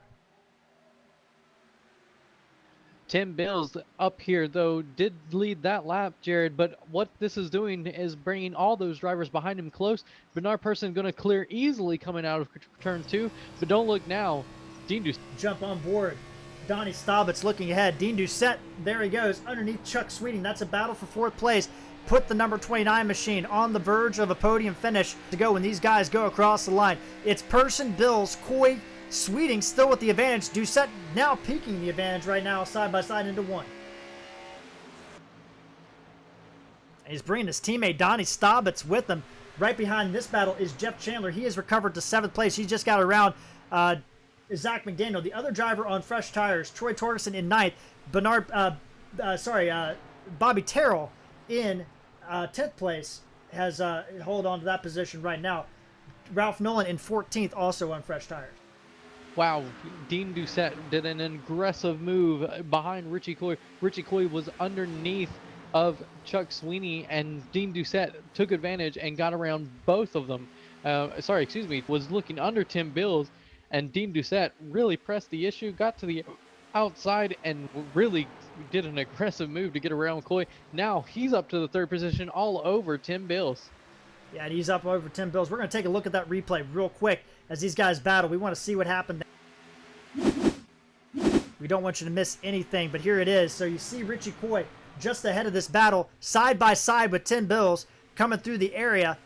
Tim Bills up here, though, did lead that lap, Jared, but what this is doing is bringing all those drivers behind him close. Bernard Person going to clear easily coming out of turn 2, but don't look now. Dean Doucette Jump on board. Donnie Staubitz looking ahead. Dean Doucette, there he goes, underneath Chuck Sweeting. That's a battle for 4th place. Put the number 29 machine on the verge of a podium finish to go when these guys go across the line. It's Person, Bills, Coy, Sweeting still with the advantage. Doucette now peaking the advantage right now, side by side into 1. He's bringing his teammate Donnie Staubitz with him. Right behind this battle is Jeff Chandler. He has recovered to 7th place. He just got around Zach McDaniel. The other driver on fresh tires, Troy Torgerson in 9th. Bobby Terrell in 10th place has hold on to that position right now. Ralph Nolan in 14th, also on fresh tires. Wow, Dean Doucette did an aggressive move behind Richie Coy. Richie Coy was underneath of Chuck Sweeney, and Dean Doucette took advantage and got around both of them. Was looking under Tim Bills, and Dean Doucette really pressed the issue, got to the outside, and really did an aggressive move to get around Coy. Now he's up to the 3rd position all over Tim Bills. Yeah, and he's up over Tim Bills. We're going to take a look at that replay real quick as these guys battle. We want to see what happened. We don't want you to miss anything, but here it is. So you see Richie Coy just ahead of this battle, side by side with Tim Bills coming through the area.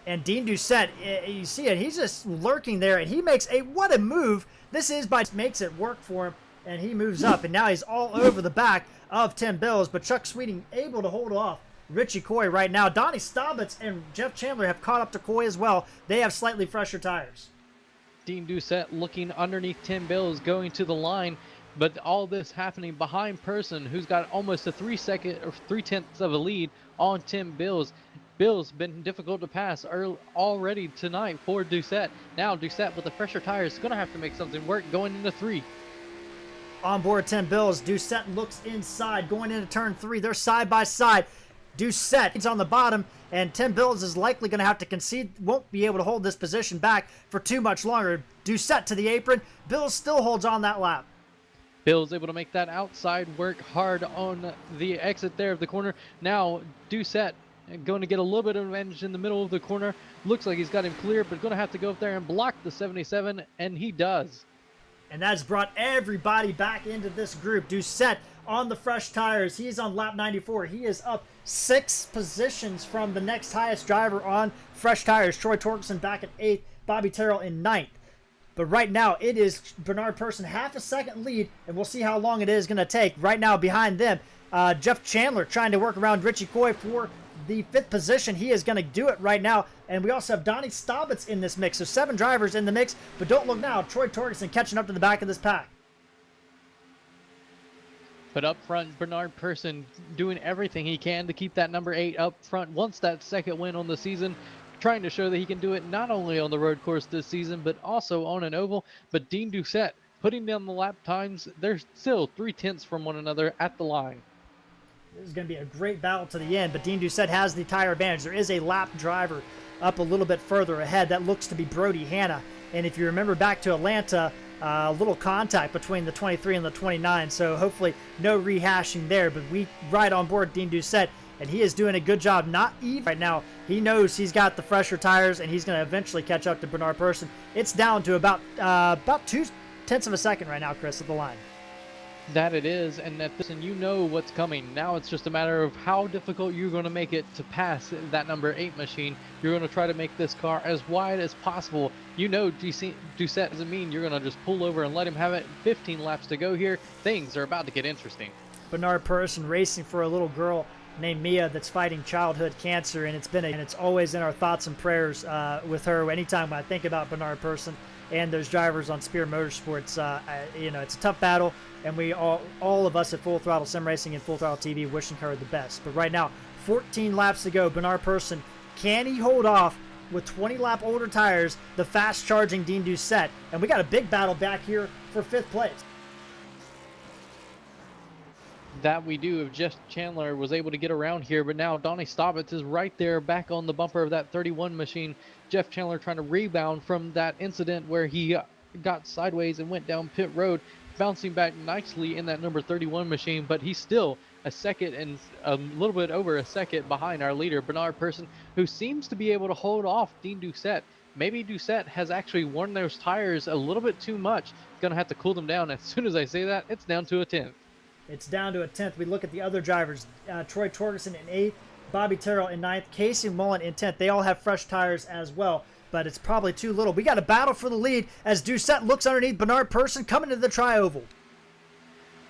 And Dean Doucette, you see it, he's just lurking there, and he makes what a move. This is makes it work for him, and he moves up, and now he's all over the back of Tim Bills, but Chuck Sweeting able to hold off Richie Coy right now. Donnie Staubitz and Jeff Chandler have caught up to Coy as well. They have slightly fresher tires. Dean Doucette looking underneath Tim Bills, going to the line, but all this happening behind Person, who's got almost a 3/10 of a lead on Tim Bills. Bills been difficult to pass already tonight for Doucette. Now Doucette with the fresher tires is going to have to make something work going into 3. On board Tim Bills, Doucette looks inside going into turn 3. They're side by side. Doucette is on the bottom, and Tim Bills is likely going to have to concede, won't be able to hold this position back for too much longer. Doucette to the apron. Bills still holds on that lap. Bills able to make that outside work hard on the exit there of the corner. Now Doucette going to get a little bit of advantage in the middle of the corner. Looks like he's got him clear, but going to have to go up there and block the 77, and he does. And that's brought everybody back into this group. Doucette on the fresh tires. He is on lap 94. He is up 6 positions from the next highest driver on fresh tires. Troy Torgerson back at 8th. Bobby Terrell in 9th. But right now, it is Bernard Person, half a second lead, and we'll see how long it is going to take. Right now, behind them, Jeff Chandler trying to work around Richie Coy for the 5th position. He is going to do it right now. And we also have Donnie Staubitz in this mix. So 7 drivers in the mix, but don't look now. Troy Torgerson catching up to the back of this pack. But up front, Bernard Person doing everything he can to keep that number 8 up front. Wants that 2nd win on the season, trying to show that he can do it not only on the road course this season, but also on an oval. But Dean Doucette putting down the lap times. They're still 3/10 from one another at the line. This is going to be a great battle to the end, but Dean Doucette has the tire advantage. There is a lap driver up a little bit further ahead. That looks to be Brody Hanna. And if you remember back to Atlanta, a little contact between the 23 and the 29, so hopefully no rehashing there. But we right on board Dean Doucette, and he is doing a good job. Not even right now. He knows he's got the fresher tires, and he's going to eventually catch up to Bernard Person. It's down to about 2/10 of a second right now, Chris, at the line. That it is, and that this, and you know what's coming. Now it's just a matter of how difficult you're going to make it to pass that number 8 machine. You're going to try to make this car as wide as possible. You know Doucette doesn't mean you're going to just pull over and let him have it. 15 laps to go here. Things are about to get interesting. Bernard Person racing for a little girl named Mia that's fighting childhood cancer, and it's always in our thoughts and prayers with her. Anytime I think about Bernard Person and those drivers on Spear Motorsports, it's a tough battle, and we all of us at Full Throttle Sim Racing and Full Throttle TV wishing her the best. But right now, 14 laps to go. Bernard Person, can he hold off with 20 lap older tires the fast charging Dean Doucette? And we got a big battle back here for 5th place. That we do if Jeff Chandler was able to get around here, but now Donnie Staubitz is right there back on the bumper of that 31 machine. Jeff Chandler trying to rebound from that incident where he got sideways and went down pit road. bouncing back nicely in that number 31 machine, but he's still a second and a little bit over a second behind our leader, Bernard Person, who seems to be able to hold off Dean Doucette. Maybe Doucette has actually worn those tires a little bit too much. He's going to have to cool them down. As soon as I say that, it's down to a 10th. It's down to a 10th. We look at the other drivers. Troy Torgerson in 8th, Bobby Terrell in 9th, Casey Mullen in 10th. They all have fresh tires as well, but it's probably too little. We got a battle for the lead as Doucette looks underneath Bernard Person coming to the tri-oval.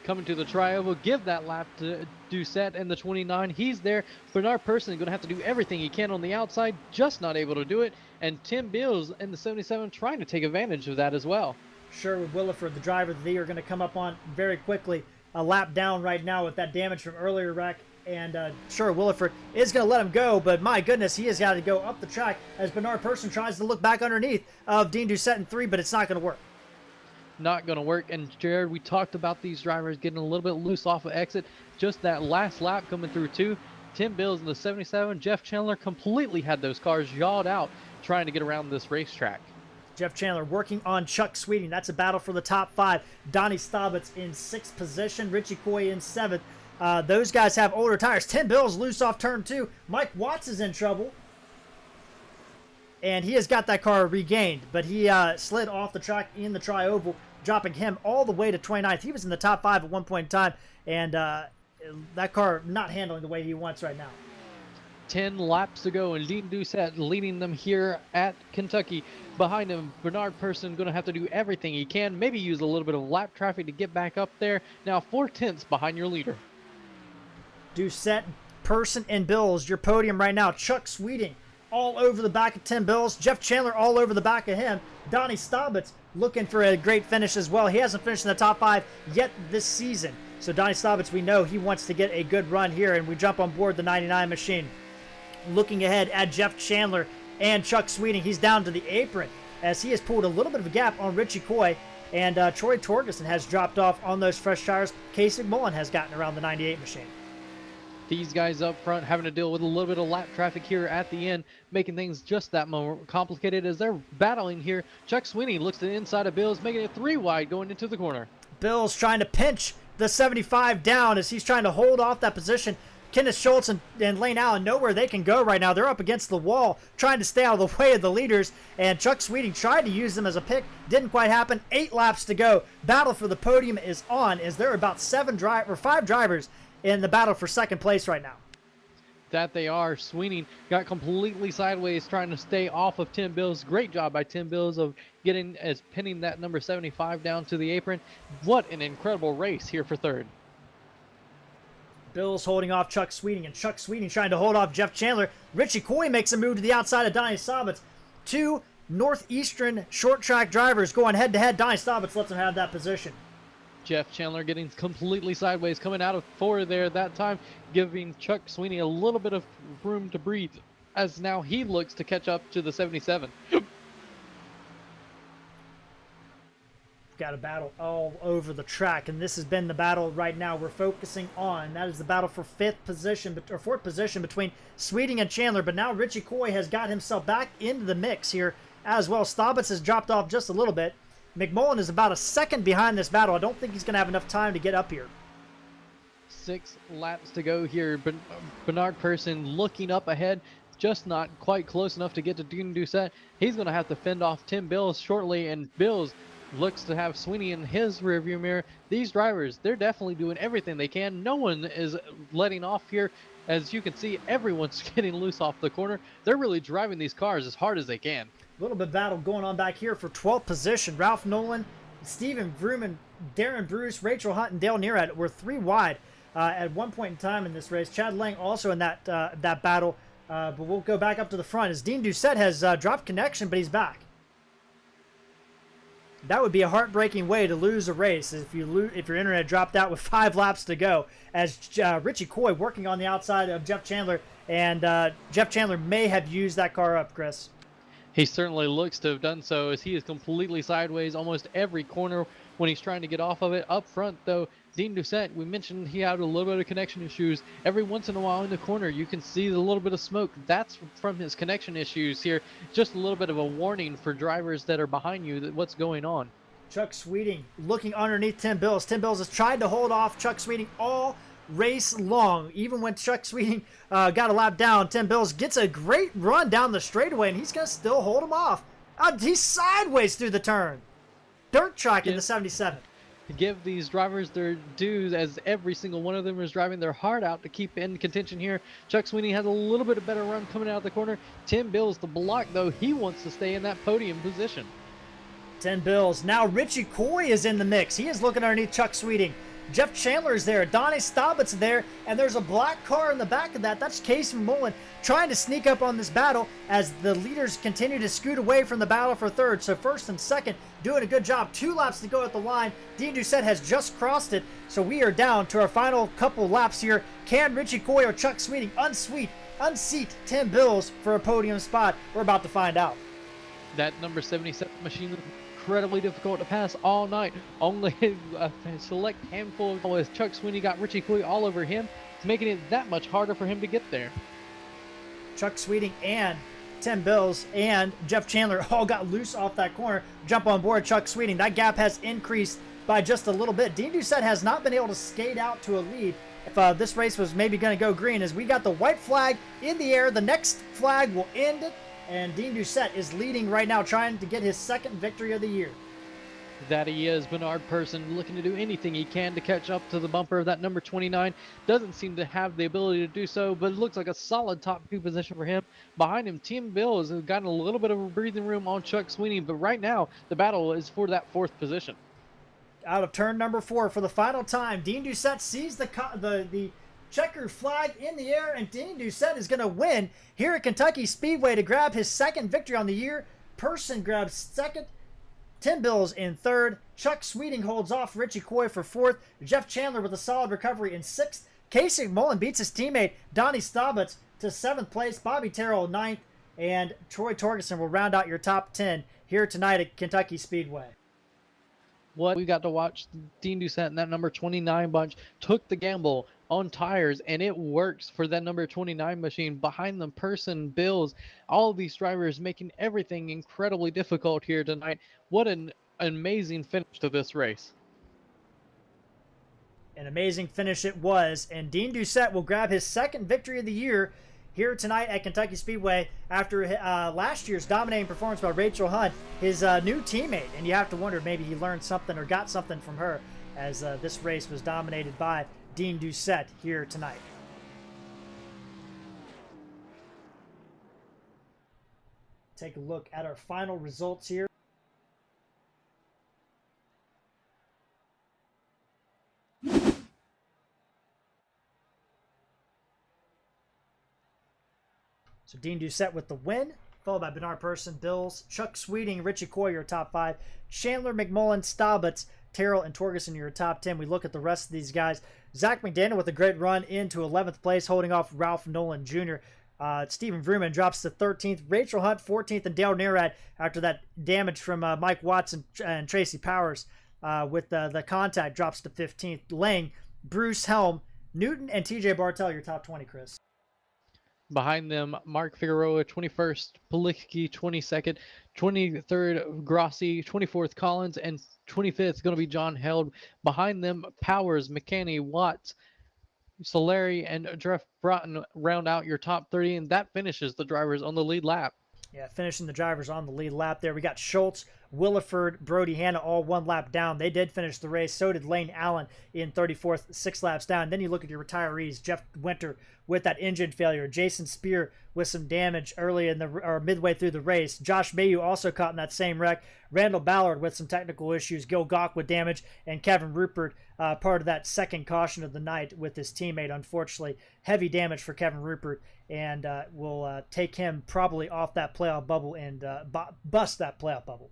Coming to the tri-oval, give that lap to Doucette in the 29. He's there. Bernard Person is going to have to do everything he can on the outside, just not able to do it. And Tim Bills in the 77 trying to take advantage of that as well. Sherwood Williford, the driver of the year, going to come up on very quickly. A lap down right now with that damage from earlier wreck. And Sherwood Williford is going to let him go, but my goodness, he has got to go up the track as Bernard Person tries to look back underneath of Dean Doucette in 3, but it's not going to work. Not going to work. And Jared, we talked about these drivers getting a little bit loose off of exit. Just that last lap coming through too. Tim Bills in the 77, Jeff Chandler completely had those cars yawed out trying to get around this racetrack. Jeff Chandler working on Chuck Sweeting. That's a battle for the top 5. Donnie Staubitz in 6th position. Richie Coy in 7th. Those guys have older tires. Tim Bills loose off turn 2. Mike Watts is in trouble. And he has got that car regained. But he slid off the track in the tri-oval, dropping him all the way to 29th. He was in the top 5 at one point in time. And that car not handling the way he wants right now. 10 laps to go, and Dean Doucette leading them here at Kentucky. Behind him, Bernard Person going to have to do everything he can, maybe use a little bit of lap traffic to get back up there. Now 4/10 behind your leader. Doucette, Person, and Bills, your podium right now. Chuck Sweeting all over the back of Tim Bills. Jeff Chandler all over the back of him. Donnie Staubitz looking for a great finish as well. He hasn't finished in the top 5 yet this season. So Donnie Staubitz, we know he wants to get a good run here, and we jump on board the 99 machine. Looking ahead at Jeff Chandler and Chuck Sweeting, he's down to the apron as he has pulled a little bit of a gap on Richie Coy, and Troy Torgerson has dropped off on those fresh tires. Casey Mullen has gotten around the 98 machine. These guys up front having to deal with a little bit of lap traffic here at the end, making things just that more complicated as they're battling here. Chuck Sweeting looks to the inside of Bills, making it 3 wide going into the corner. Bills trying to pinch the 75 down as he's trying to hold off that position. Kenneth Schultz and Lane Allen know where they can go right now. They're up against the wall trying to stay out of the way of the leaders, and Chuck Sweeting tried to use them as a pick. Didn't quite happen. 8 laps to go. Battle for the podium is on as there are about 5 drivers in the battle for second place right now. That they are. Sweeting got completely sideways trying to stay off of Tim Bills. Great job by Tim Bills of pinning that number 75 down to the apron. What an incredible race here for third. Bills holding off Chuck Sweeting, and Chuck Sweeting trying to hold off Jeff Chandler. Richie Coy makes a move to the outside of Donnie Staubitz. 2 Northeastern short track drivers going head to head. Donnie Staubitz lets him have that position. Jeff Chandler getting completely sideways, coming out of 4 there that time, giving Chuck Sweeting a little bit of room to breathe as now he looks to catch up to the 77. Got a battle all over the track, and this has been the battle right now we're focusing on. That is the battle for 4th position between Sweeting and Chandler, but now Richie Coy has got himself back into the mix here as well. Staubitz has dropped off just a little bit. McMullen is about a second behind this battle. I don't think he's going to have enough time to get up here. 6 laps to go here. Bernard Person looking up ahead, just not quite close enough to get to Dean Doucette. He's going to have to fend off Tim Bills shortly, and Bills looks to have Sweeney in his rearview mirror. These drivers, they're definitely doing everything they can. No one is letting off here. As you can see, everyone's getting loose off the corner. They're really driving these cars as hard as they can. A little bit of battle going on back here for 12th position. Ralph Nolan, Stephen Vrooman, Darren Bruce, Rachel Hunt, and Dale Nearad were 3 wide at one point in time in this race. Chad Lang also in that battle, but we'll go back up to the front as Dean Doucette has dropped connection, but he's back. That would be a heartbreaking way to lose a race if your internet dropped out with 5 laps to go. As Richie Coy working on the outside of Jeff Chandler, and Jeff Chandler may have used that car up, Chris. He certainly looks to have done so, as he is completely sideways almost every corner when he's trying to get off of it. Up front, though, Dean Doucette, we mentioned he had a little bit of connection issues. Every once in a while in the corner, you can see the little bit of smoke. That's from his connection issues here. Just a little bit of a warning for drivers that are behind you that what's going on. Chuck Sweeting looking underneath Tim Bills. Tim Bills has tried to hold off Chuck Sweeting all race long. Even when Chuck Sweeting got a lap down, Tim Bills gets a great run down the straightaway, and he's going to still hold him off. He's sideways through the turn. Dirt track in the 77. To give these drivers their dues, as every single one of them is driving their heart out to keep in contention here. Chuck Sweeney has a little bit of better run coming out of the corner. Tim Bills, the block, though, he wants to stay in that podium position. 10 Bills. Now Richie Coy is in the mix. He is looking underneath Chuck Sweeting. Jeff Chandler is there. Donnie Staubitz there. And there's a black car in the back of that. That's Casey Mullen trying to sneak up on this battle as the leaders continue to scoot away from the battle for third. So first and second doing a good job. 2 laps to go at the line. Dean Doucette has just crossed it. So we are down to our final couple laps here. Can Richie Coy or Chuck Sweeting unseat Tim Bills for a podium spot? We're about to find out. That number 77 machine is incredibly difficult to pass all night. Only a select handful with Chuck Sweeney got Richie Coy all over him. It's making it that much harder for him to get there. Chuck Sweeting and Tim Bills and Jeff Chandler all got loose off that corner. Jump on board Chuck Sweeting. That gap has increased by just a little bit. Dean Doucette has not been able to skate out to a lead. If this race was maybe going to go green, as we got the white flag in the air, the next flag will end it. And Dean Doucette is leading right now, trying to get his second victory of the year. That he is. Bernard Person looking to do anything he can to catch up to the bumper of that number 29. Doesn't seem to have the ability to do so, but it looks like a solid top 2 position for him. Behind him, Tim Bills has gotten a little bit of a breathing room on Chuck Sweeney, but right now the battle is for that 4th position. Out of turn number 4 for the final time, Dean Doucette sees the checkered flag in the air, and Dean Doucette is going to win here at Kentucky Speedway to grab his second victory on the year. Person grabs second, Tim Bills in third, Chuck Sweeting holds off Richie Coy for 4th, Jeff Chandler with a solid recovery in 6th, Casey Mullen beats his teammate Donnie Staubitz to 7th place, Bobby Terrell 9th, and Troy Torgerson will round out your top 10 here tonight at Kentucky Speedway. What we got to watch, Dean Doucette and that number 29 bunch took the gamble on tires, and it works for that number 29 machine. Behind them, Person, Bills, all of these drivers making everything incredibly difficult here tonight. What an amazing finish to this race. An amazing finish it was, and Dean Doucette will grab his second victory of the year here tonight at Kentucky Speedway after last year's dominating performance by Rachel Hunt, his new teammate. And you have to wonder, maybe he learned something or got something from her, as this race was dominated by Dean Doucette here tonight. Take a look at our final results here. So Dean Doucette with the win, followed by Bernard Person, Bills, Chuck Sweeting, Richie Coy, your top 5, Chandler, McMullen, Staubitz, Terrell, and Torgerson, your top 10. We look at the rest of these guys. Zach McDaniel with a great run into 11th place, holding off Ralph Nolan Jr. Stephen Vrooman drops to 13th. Rachel Hunt, 14th, and Dale Nerad, after that damage from Mike Watson and Tracy Powers with the contact, drops to 15th. Lang, Bruce Helm, Newton, and TJ Bartel, your top 20, Chris. Behind them, Mark Figueroa, 21st, Palicki, 22nd, 23rd, Grossi, 24th, Collins, and 25th is going to be John Held. Behind them, Powers, McCanney, Watts, Solari, and Jeff Broughton round out your top 30, and that finishes the drivers on the lead lap. Yeah, finishing the drivers on the lead lap there. We got Schultz, Williford, Brody Hanna all 1 lap down. They did finish the race. So did Lane Allen in 34th, 6 laps down. Then you look at your retirees. Jeff Winter with that engine failure. Jason Spear with some damage early in the or midway through the race. Josh Mayu also caught in that same wreck. Randall Ballard with some technical issues. Gil Gawk with damage. And Kevin Rupert, part of that second caution of the night with his teammate, unfortunately. Heavy damage for Kevin Rupert, and will take him probably off that playoff bubble and bust that playoff bubble.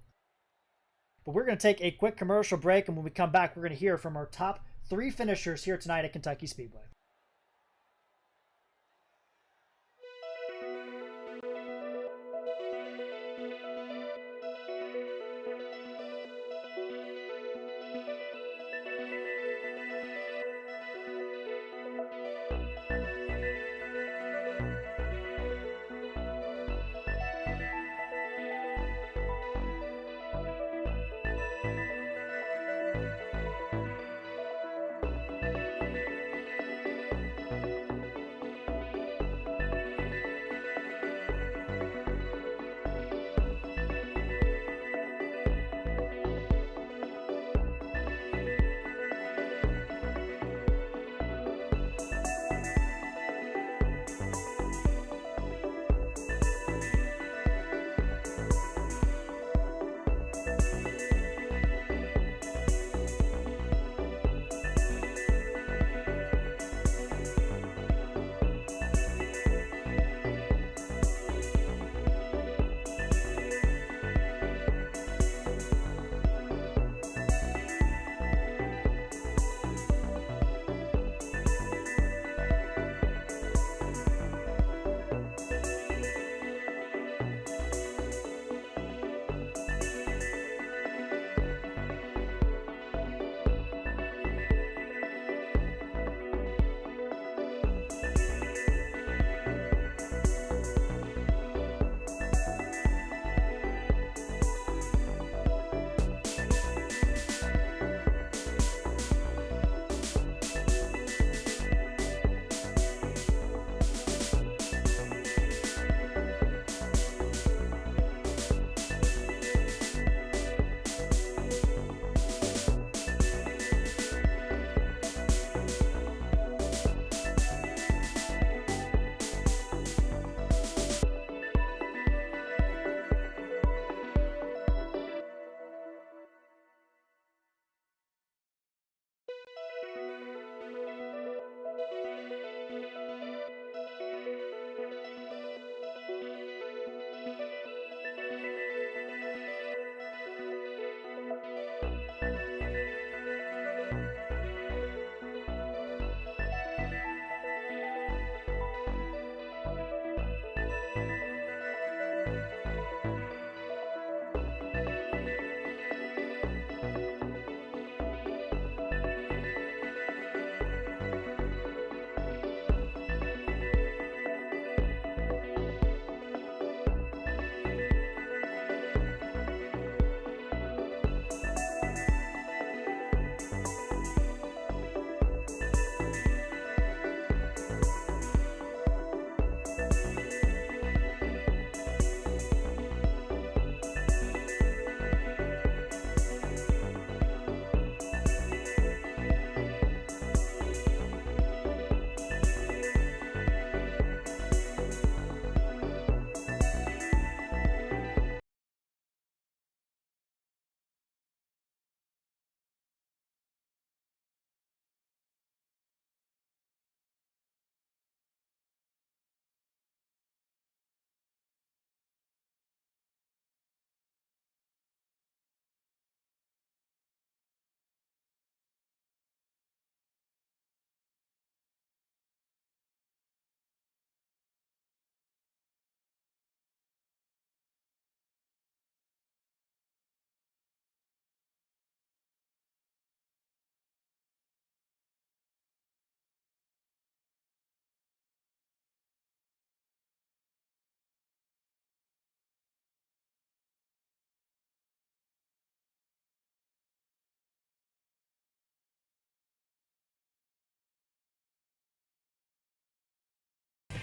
But we're going to take a quick commercial break, and when we come back, we're going to hear from our top 3 finishers here tonight at Kentucky Speedway.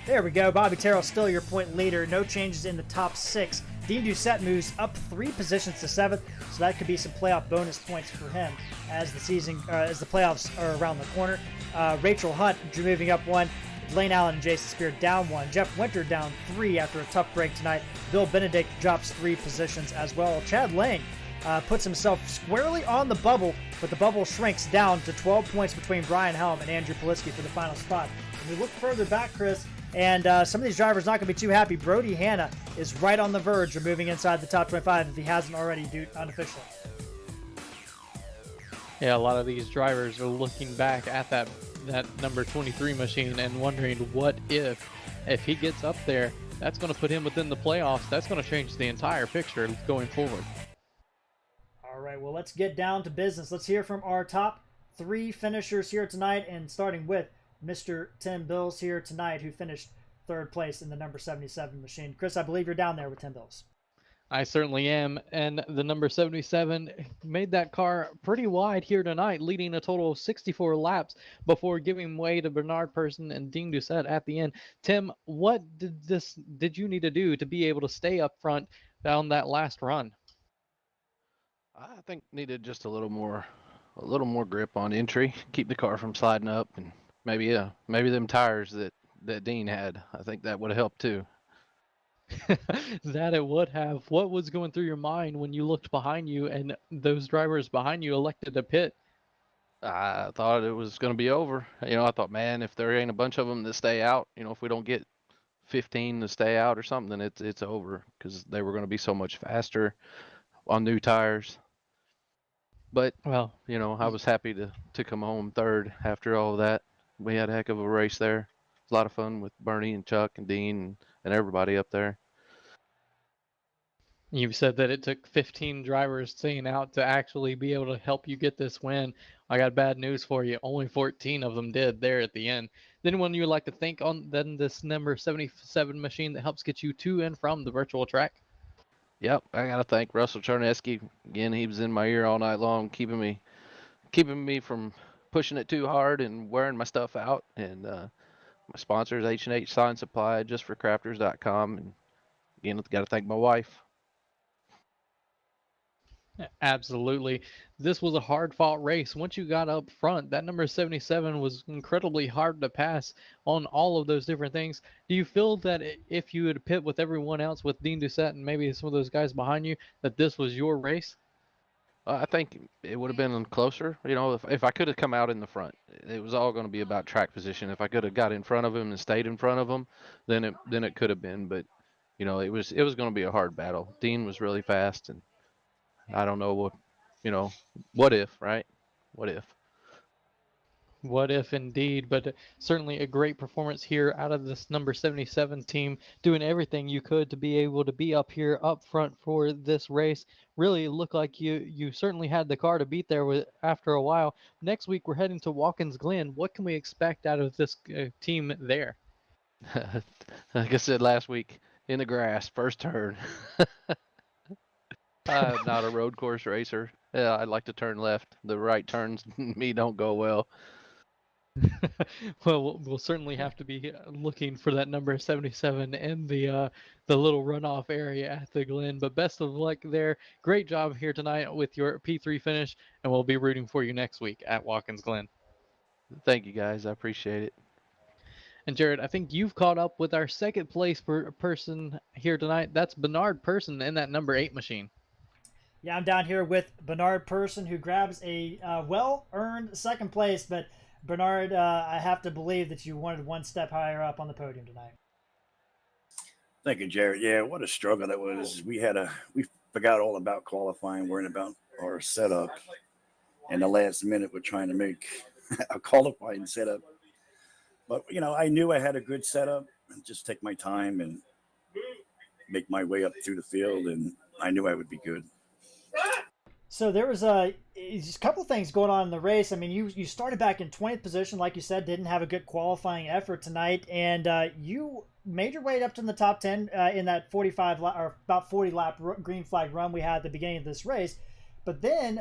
There we go. Bobby Terrell still your point leader. No changes in the top 6. Dean Doucette moves up 3 positions to 7th, so that could be some playoff bonus points for him as the playoffs are around the corner. Rachel Hunt moving up 1. Lane Allen and Jason Spear down 1. Jeff Winter down 3 after a tough break tonight. Bill Benedict drops 3 positions as well. Chad Lang puts himself squarely on the bubble, but the bubble shrinks down to 12 points between Brian Helm and Andrew Polisky for the final spot. When we look further back, Chris, and some of these drivers not going to be too happy. Brody Hanna is right on the verge of moving inside the top 25 if he hasn't already unofficially. Yeah, a lot of these drivers are looking back at that number 23 machine and wondering what if he gets up there, that's going to put him within the playoffs. That's going to change the entire picture going forward. All right, well, let's get down to business. Let's hear from our top 3 finishers here tonight, and starting with Mr. Tim Bills here tonight, who finished 3rd place in the number 77 machine. Chris, I believe you're down there with Tim Bills. I certainly am, and the number 77 made that car pretty wide here tonight, leading a total of 64 laps before giving way to Bernard Person and Dean Doucette at the end. Tim, what did you need to do to be able to stay up front down that last run? I think needed just a little more grip on entry, keep the car from sliding up, and maybe them tires that Dean had. I think that would have helped too. That it would have. What was going through your mind when you looked behind you and those drivers behind you elected to pit? I thought it was going to be over. I thought, man, if there ain't a bunch of them that stay out, if we don't get 15 to stay out or something, then it's over, because they were going to be so much faster on new tires. But well, I was happy to come home 3rd after all of that. We had a heck of a race there. It was a lot of fun with Bernie and Chuck and Dean and everybody up there. You've said that it took 15 drivers staying out to actually be able to help you get this win. I got bad news for you. Only 14 of them did there at the end. Is anyone you would like to thank on this number 77 machine that helps get you to and from the virtual track? Yep, I got to thank Russell Chernesky. Again, he was in my ear all night long, keeping me from pushing it too hard and wearing my stuff out. And my sponsors, H&H Sign Supply, justforcrafters.com. And again, got to thank my wife. Absolutely. This was a hard-fought race. Once you got up front, that number 77 was incredibly hard to pass on all of those different things. Do you feel that if you had pit with everyone else, with Dean Doucette and maybe some of those guys behind you, that this was your race? I think it would have been closer. If I could have come out in the front, it was all going to be about track position. If I could have got in front of him and stayed in front of him, then it could have been. But it was going to be a hard battle. Dean was really fast, and I don't know what if, right? What if? What if indeed, but certainly a great performance here out of this number 77 team, doing everything you could to be able to be up here up front for this race. Really looked like you certainly had the car to beat there after a while. Next week we're heading to Watkins Glen. What can we expect out of this team there? Like I said last week, in the grass, first turn. I'm not a road course racer. Yeah, I like to turn left. The right turns me don't go well. Well, we'll certainly have to be looking for that number 77 in the little runoff area at the Glen. But best of luck there. Great job here tonight with your P3 finish, and we'll be rooting for you next week at Watkins Glen. Thank you guys. I appreciate it. And Jared, I think you've caught up with our second place person here tonight. That's Bernard Person in that number 8 machine. Yeah, I'm down here with Bernard Person, who grabs a well-earned second place. But Bernard, I have to believe that you wanted one step higher up on the podium tonight. Thank you, Jared. Yeah, what a struggle that was. We forgot all about qualifying, worrying about our setup. And the last minute, we're trying to make a qualifying setup. But, I knew I had a good setup and just take my time and make my way up through the field. And I knew I would be good. So there was a couple of things going on in the race. I mean, you started back in 20th position, like you said, didn't have a good qualifying effort tonight, and you made your way up to the top 10 in that 45 or about 40 lap green flag run we had at the beginning of this race. But then,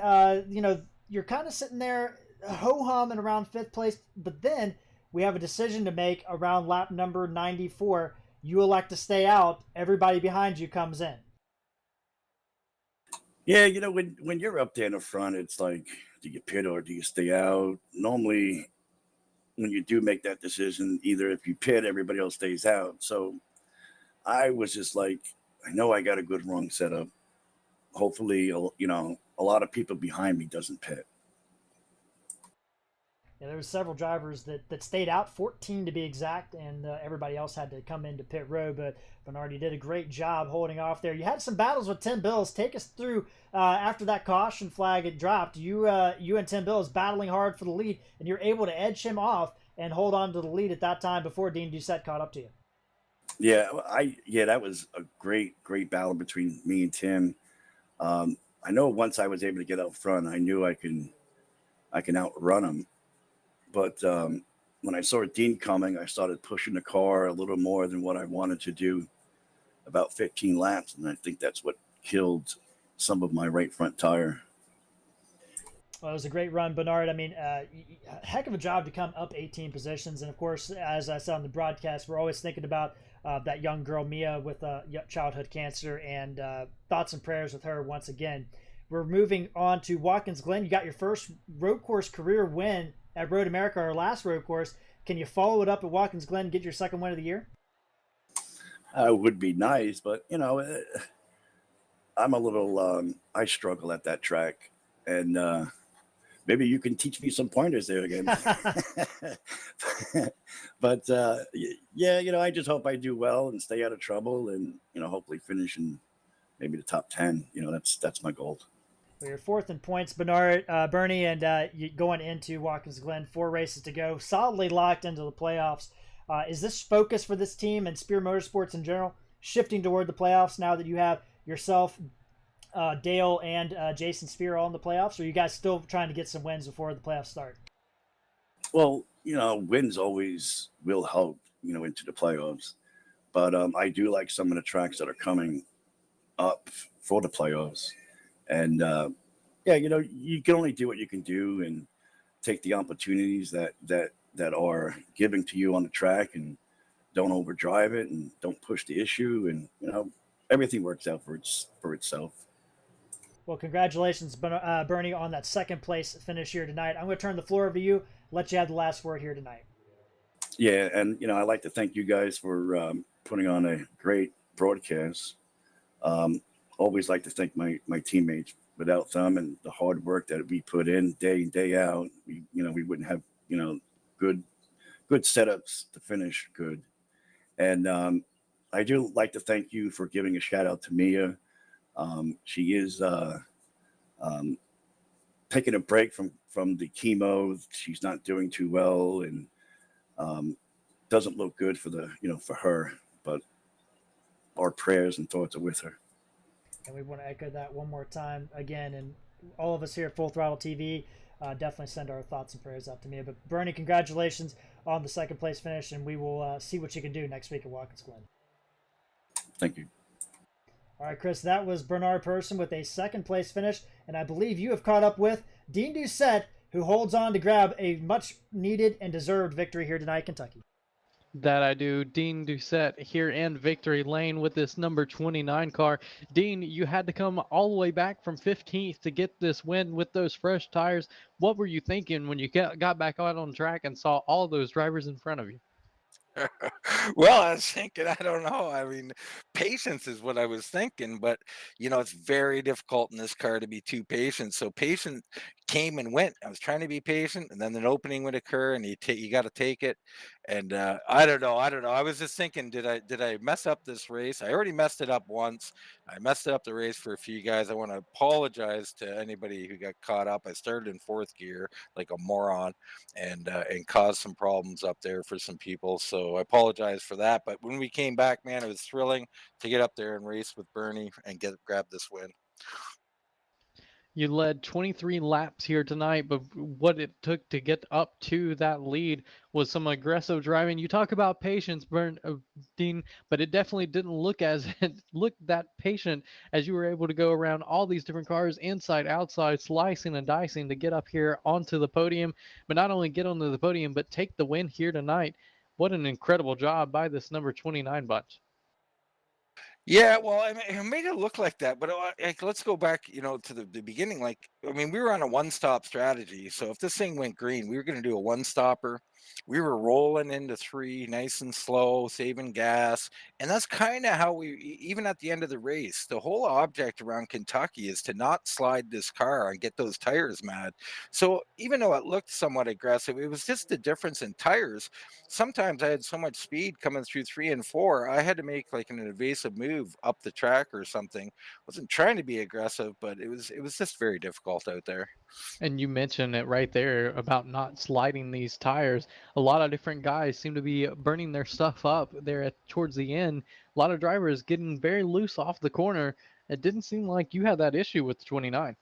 you're kind of sitting there ho-hum and around 5th place. But then we have a decision to make around lap number 94. You elect to stay out. Everybody behind you comes in. Yeah, when you're up there in the front, it's like, do you pit or do you stay out? Normally, when you do make that decision, either if you pit, everybody else stays out. So I was just like, I know I got a good run set up. Hopefully, a lot of people behind me doesn't pit. Yeah, there were several drivers that stayed out, 14 to be exact, and everybody else had to come into pit road. But Bernard, you did a great job holding off there. You had some battles with Tim Bills. Take us through after that caution flag had dropped. You and Tim Bills battling hard for the lead, and you're able to edge him off and hold on to the lead at that time before Dean Doucette caught up to you. Yeah, that was a great battle between me and Tim. I know once I was able to get out front, I knew I can outrun him. But when I saw Dean coming, I started pushing the car a little more than what I wanted to do, about 15 laps. And I think that's what killed some of my right front tire. Well, it was a great run, Bernard. I mean, heck of a job to come up 18 positions. And, of course, as I said on the broadcast, we're always thinking about that young girl, Mia, with childhood cancer, and thoughts and prayers with her once again. We're moving on to Watkins Glen. You got your first road course career win at Road America, our last road course. Can you follow it up at Watkins Glen and get your second win of the year? Would be nice, but I'm a little I struggle at that track, and maybe you can teach me some pointers there again. But yeah, I just hope I do well and stay out of trouble, and hopefully finish in maybe the top 10. That's my goal. Well, you're 4th in points, Bernie, and you going into Watkins Glen, 4 races to go, solidly locked into the playoffs. Is this focus for this team and Spear Motorsports in general shifting toward the playoffs now that you have yourself, Dale, and Jason Spear all in the playoffs? Or are you guys still trying to get some wins before the playoffs start? Well, wins always will help, into the playoffs. But I do like some of the tracks that are coming up for the playoffs. And, yeah, you can only do what you can do and take the opportunities that are given to you on the track, and don't overdrive it and don't push the issue. And, everything works out for itself. Well, congratulations, Bernie, on that second place finish here tonight. I'm going to turn the floor over to you, let you have the last word here tonight. Yeah, and, I'd like to thank you guys for putting on a great broadcast. Always like to thank my teammates. Without them and the hard work that we put in day in, day out, we wouldn't have, good setups to finish good. And I do like to thank you for giving a shout out to Mia. She is taking a break from the chemo. She's not doing too well, and doesn't look good for her, but our prayers and thoughts are with her. And we want to echo that one more time again. And all of us here at Full Throttle TV definitely send our thoughts and prayers out to Mia. But Bernie, congratulations on the second place finish, and we will see what you can do next week at Watkins Glen. Thank you. All right, Chris, that was Bernard Person with a second place finish. And I believe you have caught up with Dean Doucette, who holds on to grab a much needed and deserved victory here tonight, Kentucky. That I do. Dean Doucette here in victory lane with this number 29 car. Dean, you had to come all the way back from 15th to get this win with those fresh tires. What were you thinking when you got back out on track and saw all those drivers in front of you? Well, I was thinking, I don't know. I mean, patience is what I was thinking, but it's very difficult in this car to be too patient. So patient came and went. I was trying to be patient, and then an opening would occur, and you got to take it. And I don't know. I was just thinking, did I mess up this race? I already messed it up once. I messed it up the race for a few guys. I want to apologize to anybody who got caught up. I started in fourth gear like a moron, and caused some problems up there for some people. So I apologize for that. But when we came back, man, it was thrilling to get up there and race with Bernie and grab this win. You led 23 laps here tonight, but what it took to get up to that lead was some aggressive driving. You talk about patience, Dean, but it definitely didn't look that patient as you were able to go around all these different cars, inside, outside, slicing and dicing to get up here onto the podium. But not only get onto the podium, but take the win here tonight. What an incredible job by this number 29 bunch. Yeah, well, I mean, it made it look like that, but let's go back, to the beginning. Like, I mean, we were on a one-stop strategy. So if this thing went green, we were going to do a one-stopper. We were rolling into three, nice and slow, saving gas, and that's kind of how even at the end of the race, the whole object around Kentucky is to not slide this car and get those tires mad. So even though it looked somewhat aggressive, it was just the difference in tires. Sometimes I had so much speed coming through 3 and 4, I had to make like an evasive move up the track or something. Wasn't trying to be aggressive, but it was just very difficult out there. And you mentioned it right there about not sliding these tires. A lot of different guys seem to be burning their stuff up there towards the end. A lot of drivers getting very loose off the corner. It didn't seem like you had that issue with the 29.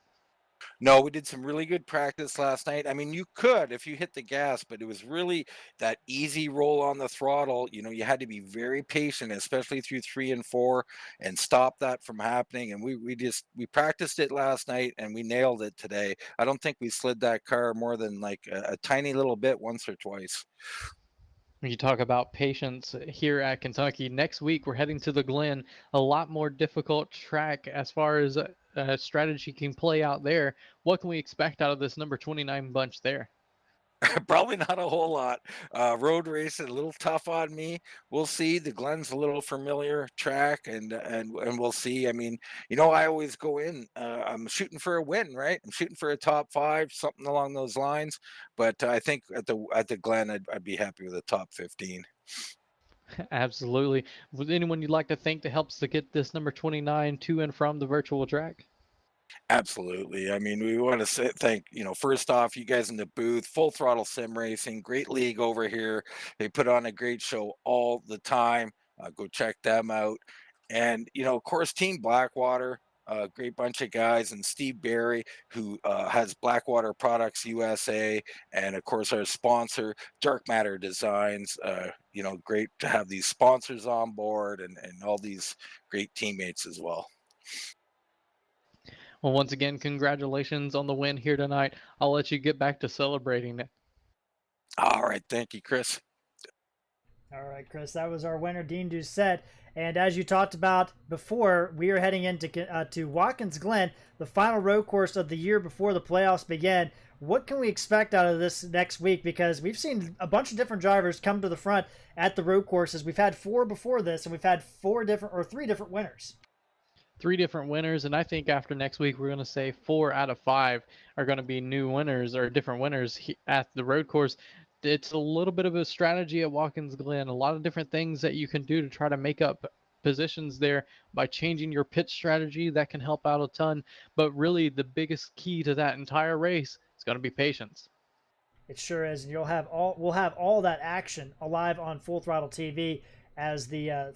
No, we did some really good practice last night. I mean, you could if you hit the gas, but it was really that easy roll on the throttle. You had to be very patient, especially through 3 and 4, and stop that from happening. And we practiced it last night and we nailed it today. I don't think we slid that car more than like a tiny little bit once or twice. When you talk about patience here at Kentucky, next week we're heading to the Glen, a lot more difficult track as far as strategy can play out there. What can we expect out of this number 29 bunch there? Probably not a whole lot. Road race is a little tough on me. We'll see. The Glen's a little familiar track, and we'll see. I mean, I always go in. I'm shooting for a win, right? I'm shooting for a top 5, something along those lines. But I think at the Glen, I'd be happy with a top 15. Absolutely. Was anyone you'd like to thank that helps to get this number 29 to and from the virtual track? Absolutely. I mean, we want to thank, first off, you guys in the booth, Full Throttle Sim Racing, great league over here. They put on a great show all the time. Go check them out. And, of course, Team Blackwater, a great bunch of guys, and Steve Barry, who has Blackwater Products USA, and, of course, our sponsor, Darkmatter Designs. Great to have these sponsors on board and all these great teammates as well. Well, once again, congratulations on the win here tonight. I'll let you get back to celebrating it. All right. Thank you, Chris. All right, Chris, that was our winner, Dean Doucette. And as you talked about before, we are heading into to Watkins Glen, the final road course of the year before the playoffs begin. What can we expect out of this next week? Because we've seen a bunch of different drivers come to the front at the road courses. We've had 4 before this, and we've had 3 different winners. 3 different winners, and I think after next week we're going to say 4 out of 5 are going to be new winners or different winners at the road course. It's a little bit of a strategy at Watkins Glen, a lot of different things that you can do to try to make up positions there by changing your pit strategy. That can help out a ton, but really the biggest key to that entire race is going to be patience. It sure is, and we'll have all that action alive on Full Throttle TV as the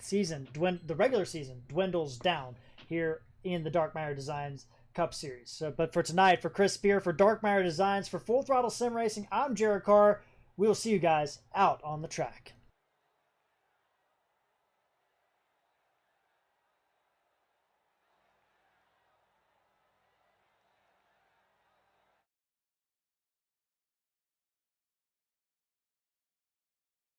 regular season dwindles down here in the Darkmatter Designs Cup Series. So, but for tonight, for Chris Spear, for Darkmatter Designs, for Full Throttle Sim Racing, I'm Jared Carr. We'll see you guys out on the track.